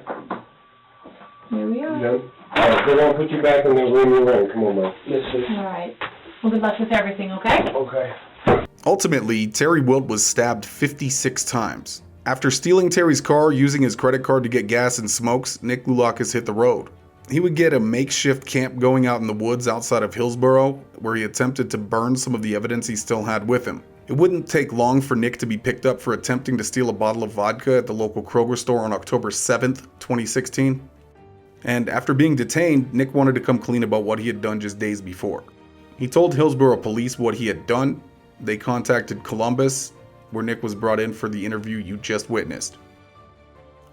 Here we are. Yep. Alright, they won't put you back in the room you're in. Come on, man. Yes, sir. All right. Well, good luck with everything, okay? Okay. Ultimately, Terry Wilt was stabbed 56 times. After stealing Terry's car using his credit card to get gas and smokes, Nick Loulakis hit the road. He would get a makeshift camp going out in the woods outside of Hillsborough, where he attempted to burn some of the evidence he still had with him. It wouldn't take long for Nick to be picked up for attempting to steal a bottle of vodka at the local Kroger store on October 7th, 2016. And after being detained, Nick wanted to come clean about what he had done just days before. He told Hillsborough police what he had done. They contacted Columbus, where Nick was brought in for the interview you just witnessed.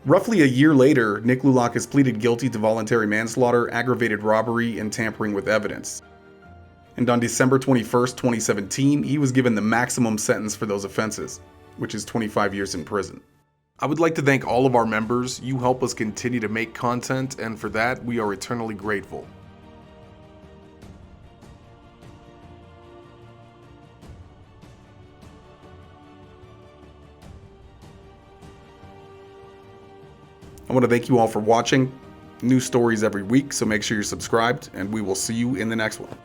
Roughly a year later, Nick Loulakis pleaded guilty to voluntary manslaughter, aggravated robbery, and tampering with evidence. And on December 21st, 2017, he was given the maximum sentence for those offenses, which is 25 years in prison. I would like to thank all of our members. You help us continue to make content, and for that, we are eternally grateful. I want to thank you all for watching. New stories every week, so make sure you're subscribed, and we will see you in the next one.